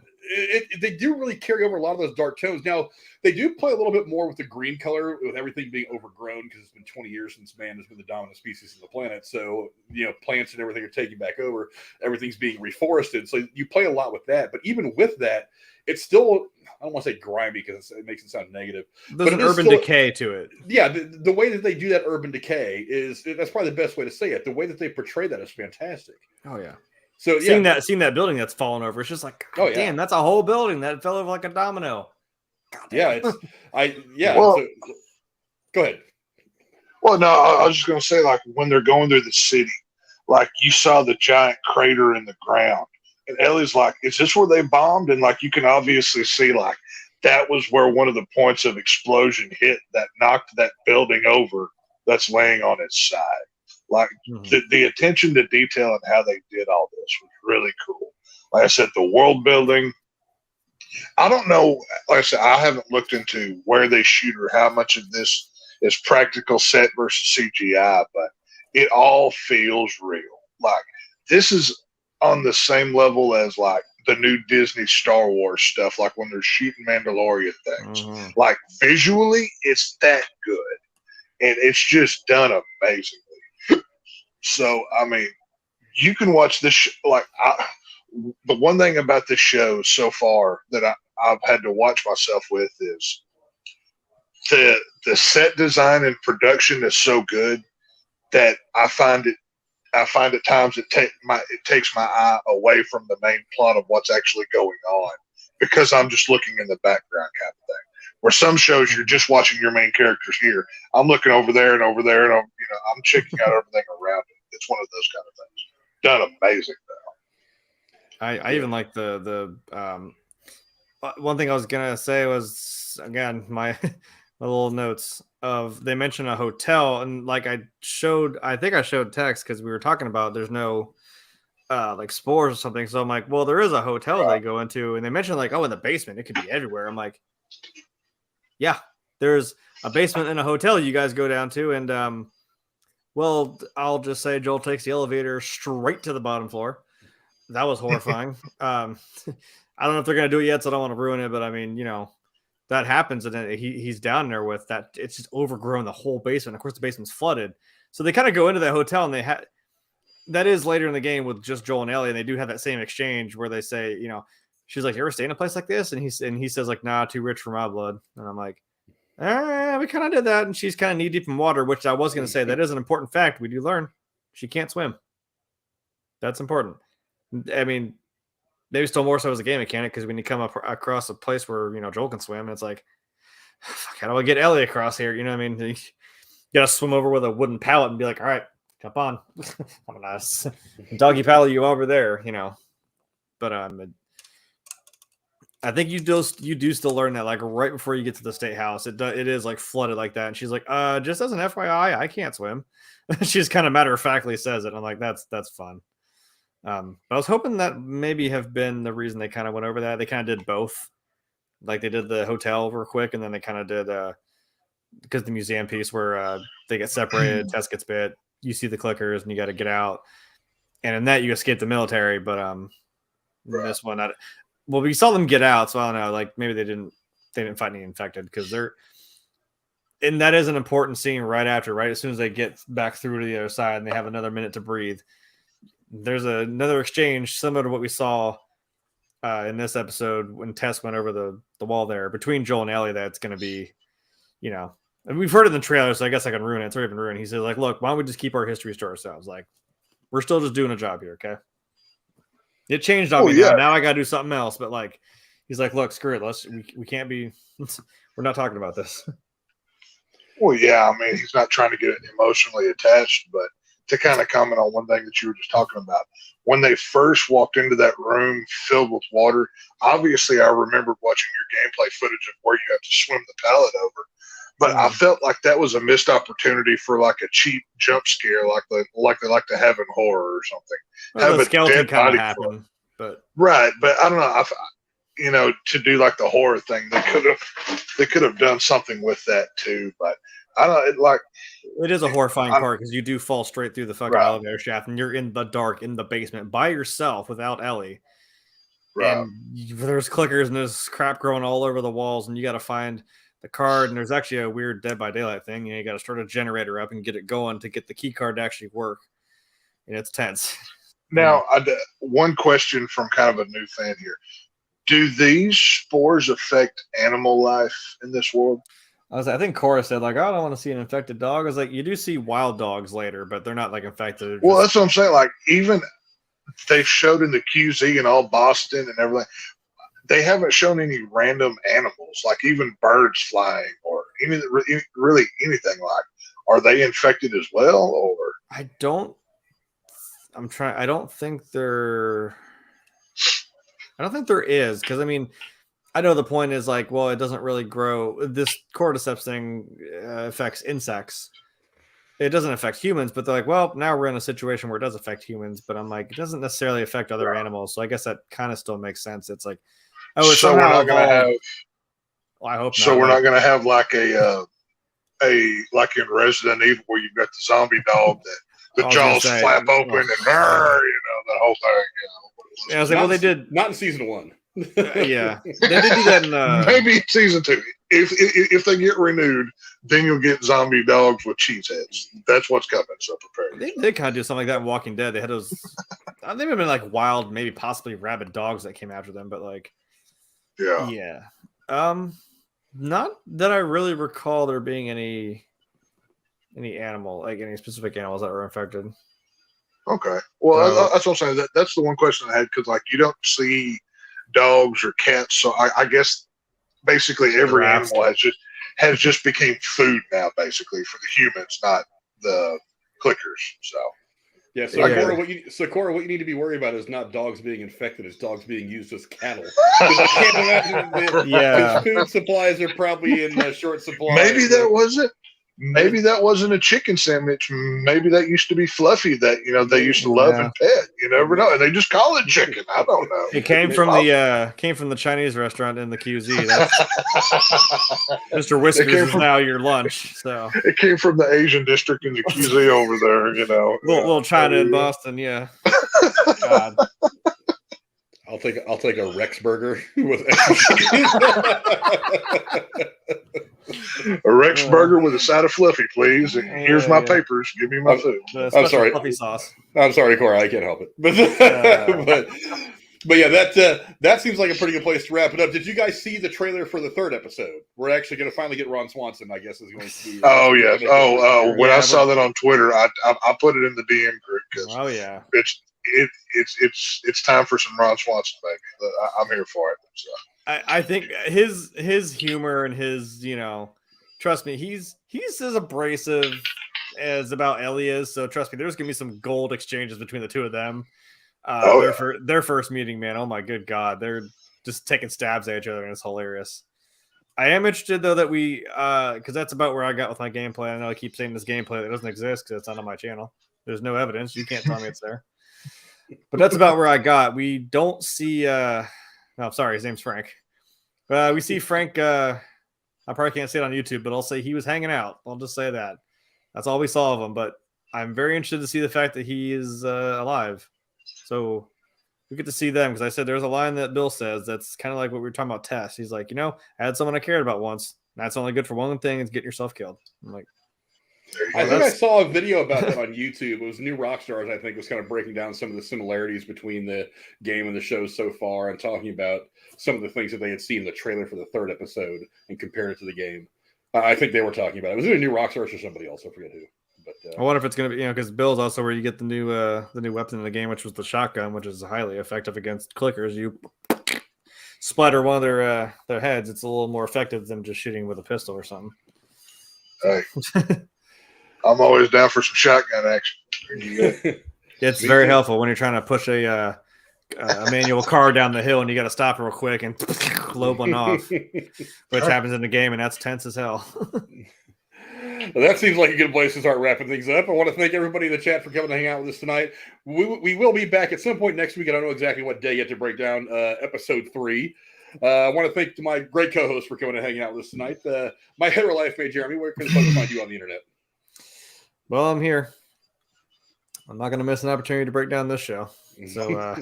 they do really carry over a lot of those dark tones. Now, they do play a little bit more with the green color, with everything being overgrown, because it's been 20 years since man has been the dominant species of the planet. So, plants and everything are taking back over. Everything's being reforested. So you play a lot with that. But even with that, it's still, I don't want to say grimy because it makes it sound negative. There's an urban decay to it. Yeah, the way that they do that urban decay that's probably the best way to say it. The way that they portray that is fantastic. Oh, yeah. So seeing that building that's fallen over, it's just like, damn, that's a whole building that fell over like a domino. Yeah, Well, so, go ahead. Well, no, I was just going to say, when they're going through the city, you saw the giant crater in the ground, and Ellie's like, "Is this where they bombed?" And you can obviously see that was where one of the points of explosion hit that knocked that building over that's laying on its side. The attention to detail and how they did all this was really cool. Like I said, the world building. I don't know. Like I said, I haven't looked into where they shoot or how much of this is practical set versus CGI, but it all feels real. This is on the same level as the new Disney Star Wars stuff, when they're shooting Mandalorian things. Visually, it's that good, and it's just done amazingly. So, you can watch this. The one thing about this show so far that I've had to watch myself with is the set design and production is so good that I find at times it takes my eye away from the main plot of what's actually going on, because I'm just looking in the background kind of thing. Where some shows you're just watching your main characters here, I'm looking over there and over there, and I'm checking out everything around it. It's one of those kind of things. Done amazing though. I even like the one thing I was gonna say was, again, my little notes of, they mentioned a hotel, and I think I showed text because we were talking about there's no spores or something. So I'm like, well, there is a hotel they go into, and they mentioned in the basement, it could be everywhere. I'm like, yeah, there's a basement in a hotel you guys go down to, and well, I'll just say Joel takes the elevator straight to the bottom floor. That was horrifying. I don't know if they're going to do it yet, so I don't want to ruin it. But that happens, and then he's down there with that. It's just overgrown the whole basement. Of course, the basement's flooded. So they kind of go into that hotel, and that is later in the game with just Joel and Ellie, and they do have that same exchange where they say, she's like, "You ever stay in a place like this?" And he says "Nah, too rich for my blood." And I'm like, we kind of did that. And she's kind of knee deep in water, which I was going to say that is an important fact. We do learn she can't swim. That's important. Maybe still more so as a game mechanic, because when you come across a place where Joel can swim, and it's like, how do I get Ellie across here? You gotta swim over with a wooden pallet and be like, all right, jump on. I'm gonna doggy paddle you over there. But I think you do still learn that like right before you get to the state house. It is like flooded like that, and she's like, just as an FYI, I can't swim. She's kind of matter of factly says it. I'm like, that's fun. But I was hoping that maybe have been the reason they kind of went over that. They kind of did both. Like they did the hotel real quick, and then they kind of did because the museum piece where they get separated, Tess gets bit, you see the clickers, and you got to get out. And in that, you escape the military. But in this one, well, we saw them get out, so I don't know. Like maybe they didn't fight any infected because they're. And that is an important scene right after, right as soon as they get back through to the other side, and they have another minute to breathe. There's another exchange similar to what we saw in this episode when Tess went over the wall there between Joel and Ellie. That's going to be, and we've heard it in the trailer, so I guess I can ruin it. It's already been ruined. He says, like, look, why don't we just keep our histories to ourselves? Like, we're still just doing a job here, okay? It changed on me now. Now I got to do something else. But, like, he's like, look, screw it. We can't be – we're not talking about this. Well, yeah, I mean, he's not trying to get emotionally attached, but to kind of comment on one thing that you were just talking about, when they first walked into that room filled with water, obviously I remembered watching your gameplay footage of where you have to swim the pallet over, but I felt like that was a missed opportunity for like a cheap jump scare, like they like to have in horror or something. Well, have the a skeleton dead kind of body happened, but right, but I don't know. To do like the horror thing, they could have done something with that too, but I don't like. It is a horrifying part because you do fall straight through the fucking elevator shaft, and you're in the dark in the basement by yourself without Ellie. Right. And there's clickers and there's crap growing all over the walls, and you got to find the card. And there's actually a weird Dead by Daylight thing. You got to start a generator up and get it going to get the key card to actually work. And it's tense. Now, one question from kind of a new fan here: do these spores affect animal life in this world? I think Cora said, like, I don't want to see an infected dog. I was like, you do see wild dogs later, but they're not like infected. Well, that's what I'm saying. Like, even they showed in the QZ and all Boston and everything, they haven't shown any random animals, like even birds flying or really anything like. Are they infected as well? Or I don't think there is, because I mean, I know the point is like, well, it doesn't really grow. This cordyceps thing affects insects. It doesn't affect humans, but they're like, well, now we're in a situation where it does affect humans. But I'm like, it doesn't necessarily affect other animals. So I guess that kind of still makes sense. It's like, oh, it's so we're not going to have. Well, I hope not. So we're not going to have like a like in Resident Evil where you've got the zombie dog that the jaws flap open and the whole thing. Yeah, I was like, well, they did not in season 1. Yeah, they did do that in maybe season 2. If they get renewed, then you'll get zombie dogs with cheese heads. That's what's coming. So prepare. They did kind of do something like that in Walking Dead. They had those. They may have been like wild, maybe possibly rabid dogs that came after them, but like, yeah. Not that I really recall there being any animal, like any specific animals that were infected. Okay, well, that's what I'm saying. That's the one question I had, because like you don't see dogs or cats, so I guess basically every animal has just became food now, basically for the humans, not the clickers. So yeah. So Cora, what you need to be worried about is not dogs being infected; it's dogs being used as cattle. I can't imagine that food supplies are probably in short supply. Maybe that wasn't. Maybe that wasn't a chicken sandwich. Maybe that used to be Fluffy that they used to love and pet. You never know. And they just call it chicken. I don't know. It came from the Chinese restaurant in the QZ. That's Mr. Whiskers is now your lunch. So it came from the Asian district in the QZ over there. Little China in Boston. Yeah. God. I'll take a Rex burger with a Rex burger with a side of Fluffy, please. And here's my papers. Give me my food. I'm sorry. Fluffy sauce. I'm sorry, Cora. I can't help it. But yeah, that seems like a pretty good place to wrap it up. Did you guys see the trailer for the 3rd episode? We're actually going to finally get Ron Swanson, I guess, is going to be. Oh yes. When I saw that on Twitter, I put it in the DM group because it's time for some Ron Swanson, baby. I'm here for it. So. I think his humor and his, trust me, he's as abrasive as about Ellie is. So trust me, there's gonna be some gold exchanges between the two of them. Their first meeting, man. Oh my good God. They're just taking stabs at each other and it's hilarious. I am interested though that we because that's about where I got with my gameplay. I know I keep saying this gameplay that doesn't exist because it's not on my channel. There's no evidence. You can't tell me it's there. But that's about where I got. We don't see no, sorry, his name's Frank. We see Frank I probably can't say it on YouTube, but I'll say he was hanging out. I'll just say that. That's all we saw of him, but I'm very interested to see the fact that he is alive. So we get to see them because I said there's a line that Bill says that's kind of like what we were talking about Tess. He's like, I had someone I cared about once. That's only good for one thing, is getting yourself killed. I'm like, I think I saw a video about that on YouTube. It was New Rockstars, I think, was kind of breaking down some of the similarities between the game and the show so far and talking about some of the things that they had seen in the trailer for the third episode and compared it to the game. I think they were talking about it. Was it a New Rockstars or somebody else? I forget who. But, I wonder if it's going to be, because Bill's also where you get the new weapon in the game, which was the shotgun, which is highly effective against clickers. You splatter one of their heads. It's a little more effective than just shooting with a pistol or something. Hey, I'm always down for some shotgun action. It's very helpful when you're trying to push a manual car down the hill and you got to stop real quick and blow one off, which happens in the game, and that's tense as hell. Well, that seems like a good place to start wrapping things up. I want to thank everybody in the chat for coming to hang out with us tonight. We will be back at some point next week. I don't know exactly what day yet to break down episode 3. I want to thank my great co-host for coming and hanging out with us tonight. My hetero life mate, Jeremy. Where can folks find you on the internet? Well, I'm here. I'm not going to miss an opportunity to break down this show. So,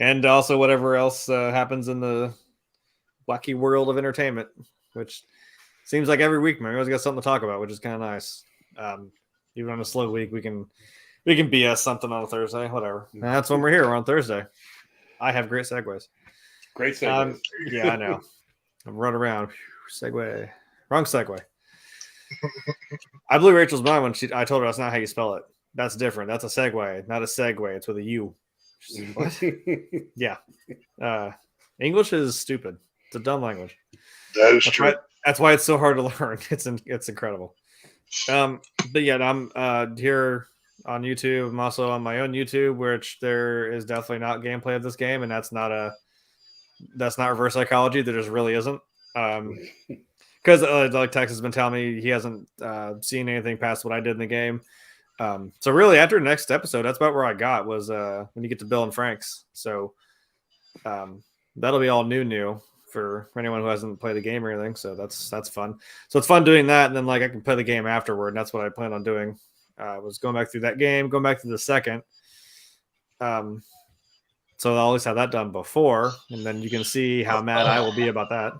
and also whatever else happens in the wacky world of entertainment, which seems like every week, man, we always got something to talk about, which is kind of nice. Even on a slow week, we can BS something on a Thursday, whatever. And that's when we're here. We're on Thursday. I have great segues. Great segues. Yeah, I know. I'm running around. Segue. Wrong segue. I blew Rachel's mind when I told her that's not how you spell it. That's different. That's a segue, not a segue. It's with a U. What? Yeah. English is stupid. It's a dumb language. That is true. That's why it's so hard to learn. It's incredible. But yeah, I'm here on YouTube. I'm also on my own YouTube, which there is definitely not gameplay of this game, and that's not reverse psychology. There just really isn't. Because like Tex has been telling me, he hasn't seen anything past what I did in the game. So really, after the next episode, that's about where I got was when you get to Bill and Frank's. So that'll be all new for anyone who hasn't played the game or anything. So that's fun. So it's fun doing that, and then like I can play the game afterward. And that's what I plan on doing. Was going back through that game, going back to the second. So I'll always have that done before, and then you can see how mad I will be about that.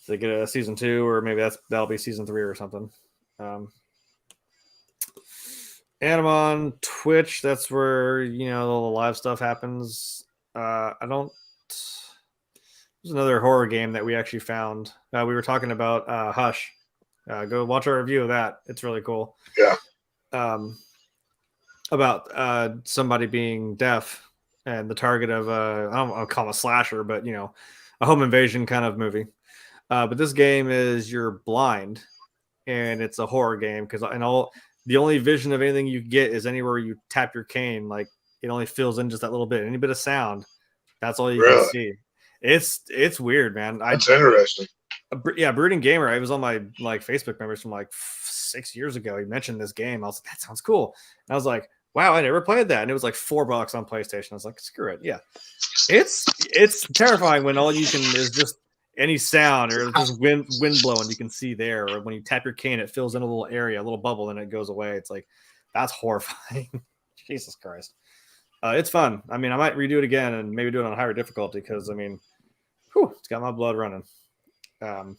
So get a season 2, or maybe that'll be season 3 or something. And I'm on Twitch. That's where all the live stuff happens. There's another horror game that we actually found. We were talking about Hush. Go watch our review of that. It's really cool. Yeah. About somebody being deaf and the target of I don't want to call it a slasher, but a home invasion kind of movie. But this game is you're blind, and it's a horror game because the only vision of anything you get is anywhere you tap your cane. Like it only fills in just that little bit. Any bit of sound, that's all you can see. It's weird, man. That's interesting. Yeah, Brooding Gamer. I was on my Facebook members from 6 years ago. He mentioned this game. I was like, that sounds cool. And I was like, wow, I never played that. And it was like $4 on PlayStation. I was like, screw it. Yeah, it's terrifying when all you can is just any sound or just wind blowing you can see there. Or when you tap your cane, it fills in a little area, a little bubble, and it goes away. It's like that's horrifying. Jesus Christ. It's fun. I mean, I might redo it again and maybe do it on higher difficulty because, it's got my blood running. And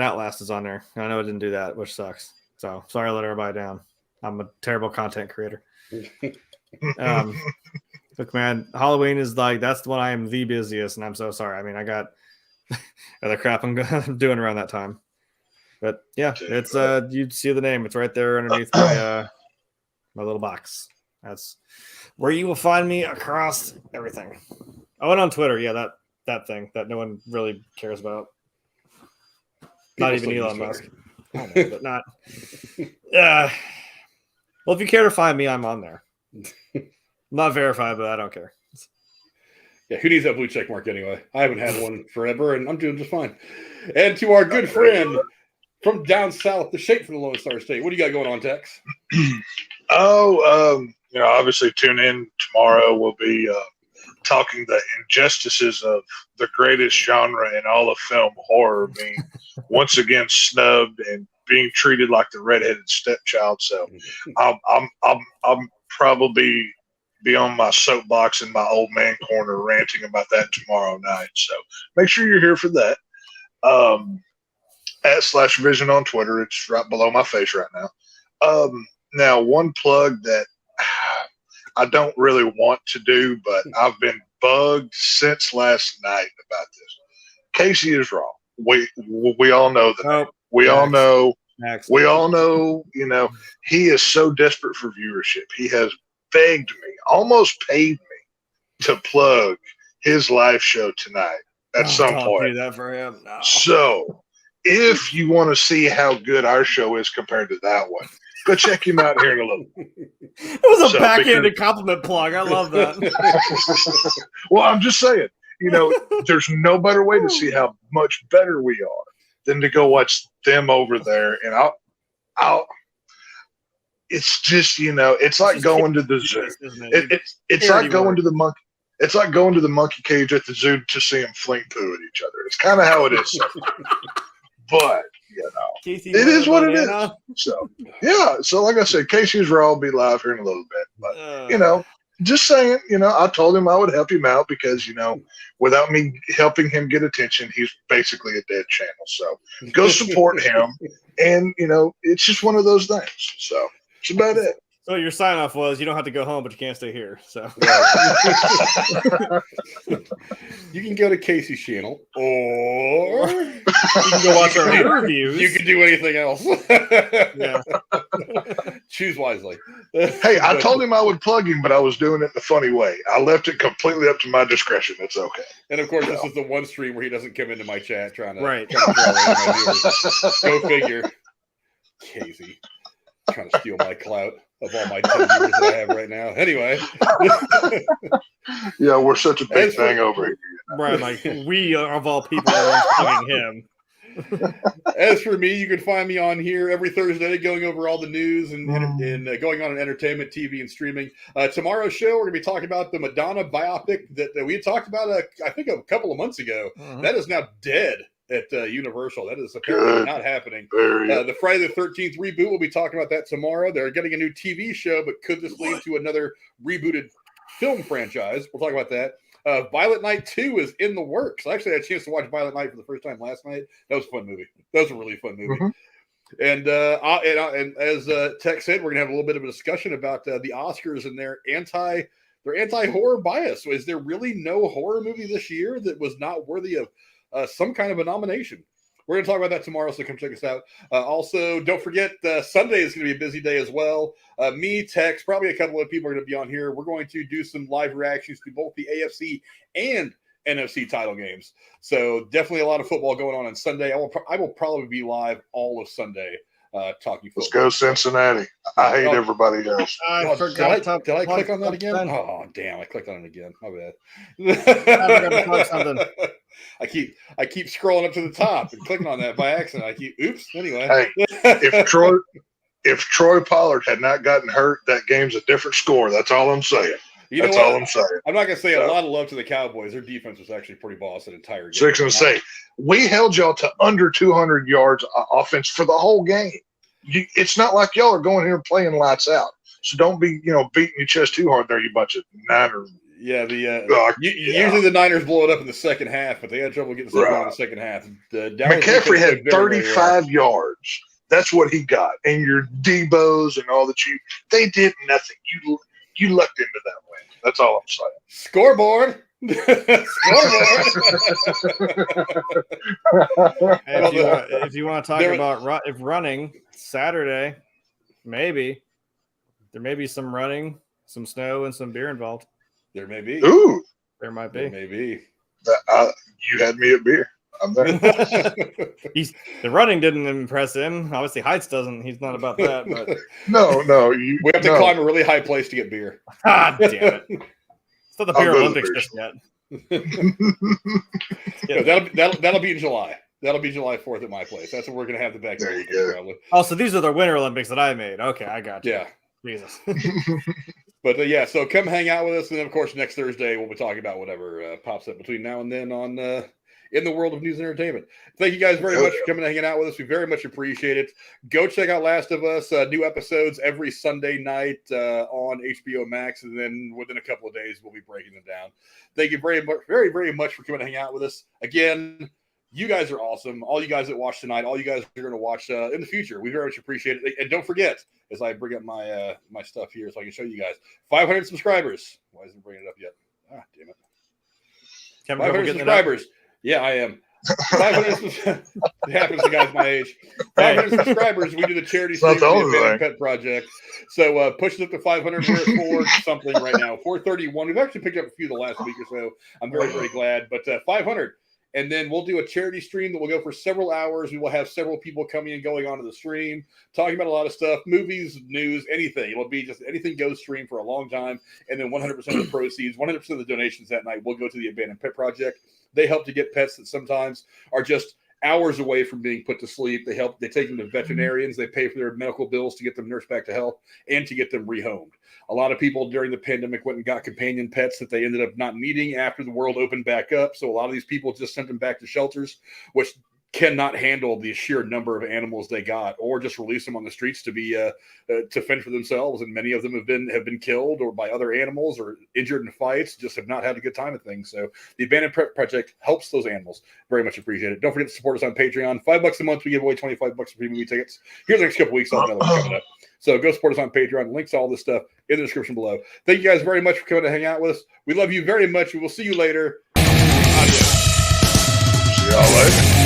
Outlast is on there. I know I didn't do that, which sucks. So sorry to let everybody down. I'm a terrible content creator. Look, man, Halloween is that's when I am the busiest, and I'm so sorry. I mean, I got other crap I'm doing around that time. But yeah, it's you see the name. It's right there underneath my little box. That's where you will find me across everything. Oh, and on Twitter, yeah, that thing that no one really cares about. Not even Elon Musk. I know, but not. Well, if you care to find me, I'm on there. Not verified, but I don't care. Yeah, who needs that blue check mark anyway? I haven't had one forever, and I'm doing just fine. And to our good friend from down south, the Shape from the Lone Star State. What do you got going on, Tex? Obviously tune in tomorrow. We'll be talking the injustices of the greatest genre in all of film, horror, being once again snubbed and being treated like the redheaded stepchild. So I'm probably be on my soapbox in my old man corner ranting about that tomorrow night. So make sure you're here for that. @/Vision on Twitter. It's right below my face right now. Now, one plug that I don't really want to do, but I've been bugged since last night about this. Casey is wrong. We all know that. Oh, we all know. Next. We all know. He is so desperate for viewership. He has begged me, almost paid me, to plug his live show tonight at some point. Do that for him. No. So, if you want to see how good our show is compared to that one, go check him out here in a little bit. It was a backhanded compliment plug. I love that. Well, I'm just saying, there's no better way to see how much better we are than to go watch them over there. And it's just, it's like going to the zoo. It's like going to the monkey. It's like going to the monkey cage at the zoo to see them fling poo at each other. It's kind of how it is. But, Casey, it is what it is. So, yeah. So, like I said, Casey's Raw will be live here in a little bit. But, just saying, I told him I would help him out because, without me helping him get attention, he's basically a dead channel. So, go support him. And, it's just one of those things. So, that's about it. So your sign off was you don't have to go home, but you can't stay here. So you can go to Casey's channel, or you can go watch our interviews. You can do anything else. Yeah. Choose wisely. Hey, I told him I would plug him, but I was doing it the funny way. I left it completely up to my discretion. It's okay. And of course, this is the one stream where he doesn't come into my chat trying to right. Go figure. Casey trying to steal my clout of all my 10 years that I have right now. Anyway. Yeah, we're such a big thing over here. Right, like we of all people are plugging him. As for me, you can find me on here every Thursday going over all the news and going on in entertainment, TV, and streaming. Tomorrow's show, we're going to be talking about the Madonna biopic that we had talked about, I think, a couple of months ago. That is now dead at Universal. That is apparently not happening. The Friday the 13th reboot, we'll be talking about that tomorrow. They're getting a new TV show, but could this lead to another rebooted film franchise? We'll talk about that. Violent Night 2 is in the works. I actually had a chance to watch Violent Night for the first time last night. That was a fun movie. That was a really fun movie. And as Tex said, we're gonna have a little bit of a discussion about the Oscars and their anti-horror bias. Is there really no horror movie this year that was not worthy of some kind of a nomination? We're going to talk about that tomorrow, so come check us out. Also, don't forget, Sunday is going to be a busy day as well. Me, Tex, probably a couple of people are going to be on here. We're going to do some live reactions to both the AFC and NFC title games. So definitely a lot of football going on Sunday. I will probably be live all of Sunday talking football. Let's go Cincinnati. I hate everybody else. I forgot. Did I click on that again? Oh, damn. I clicked on it again. My bad. I forgot to plug something. I keep scrolling up to the top and clicking on that by accident. Oops. Anyway. Hey, if Troy Pollard had not gotten hurt, that game's a different score. That's all I'm saying. That's all I'm saying. I'm not going to say a lot of love to the Cowboys. Their defense was actually pretty boss that entire game. 6 and 6. We held y'all to under 200 yards offense for the whole game. It's not like y'all are going here and playing lights out. So don't be, beating your chest too hard there, you bunch of Niners. Yeah, usually the Niners blow it up in the second half, but they had trouble getting something out in the second half. McCaffrey had 35 yards. That's what he got. And your Debos and all the they did nothing. You lucked into that win. That's all I'm saying. Scoreboard. If you want to talk about running Saturday, maybe there may be some running, some snow, and some beer involved. There may be. Ooh, there might be. There may be. You had me at beer. I'm there. The running didn't impress him. Obviously, heights doesn't. He's not about that. But No. We have to climb a really high place to get beer. damn it! It's not the Beer Olympics just yet. That'll be in July. That'll be July 4th at my place. That's when we're going to have the backyard Olympics, probably. Oh, so these are the Winter Olympics that I made. Okay, I got you. Yeah. Jesus. But so come hang out with us, and then of course next Thursday we'll be talking about whatever pops up between now and then on in the world of news and entertainment. Thank you guys very much for coming and hanging out with us. We very much appreciate it. Go check out Last of Us. New episodes every Sunday night on HBO Max, and then within a couple of days we'll be breaking them down. Thank you very much, very, very much for coming and hanging out with us. Again, you guys are awesome. All you guys that watch tonight, all you guys are going to watch in the future. We very much appreciate it. And don't forget, as I bring up my my stuff here so I can show you guys, 500 subscribers. Why isn't it bringing it up yet? Ah, damn it. 500 subscribers. Yeah, I am. 500 it happens to guys my age. 500 subscribers. We do the charity pet project. So pushing up to 500. We're at 4 something right now. 431. We've actually picked up a few the last week or so. I'm very, very glad. But 500. And then we'll do a charity stream that will go for several hours. We will have several people coming and going onto the stream, talking about a lot of stuff, movies, news, anything. It'll be just anything goes stream for a long time. And then 100% of the proceeds, 100% of the donations that night will go to the Abandoned Pet Project. They help to get pets that sometimes are just hours away from being put to sleep. They take them to veterinarians. They pay for their medical bills to get them nursed back to health and to get them rehomed. A lot of people during the pandemic went and got companion pets that they ended up not needing after the world opened back up. So a lot of these people just sent them back to shelters, which cannot handle the sheer number of animals they got, or just release them on the streets to be to fend for themselves. And many of them have been killed or by other animals or injured in fights, just have not had a good time of things. So the Abandoned Pet Project helps those animals. Very much appreciate it. Don't forget to support us on Patreon. $5 a month. We give away $25 for free movie tickets. Here's the next couple weeks. I'll have another one coming up. So go support us on Patreon. Links to all this stuff in the description below. Thank you guys very much for coming to hang out with us. We love you very much. We will see you later. Adios. See y'all later.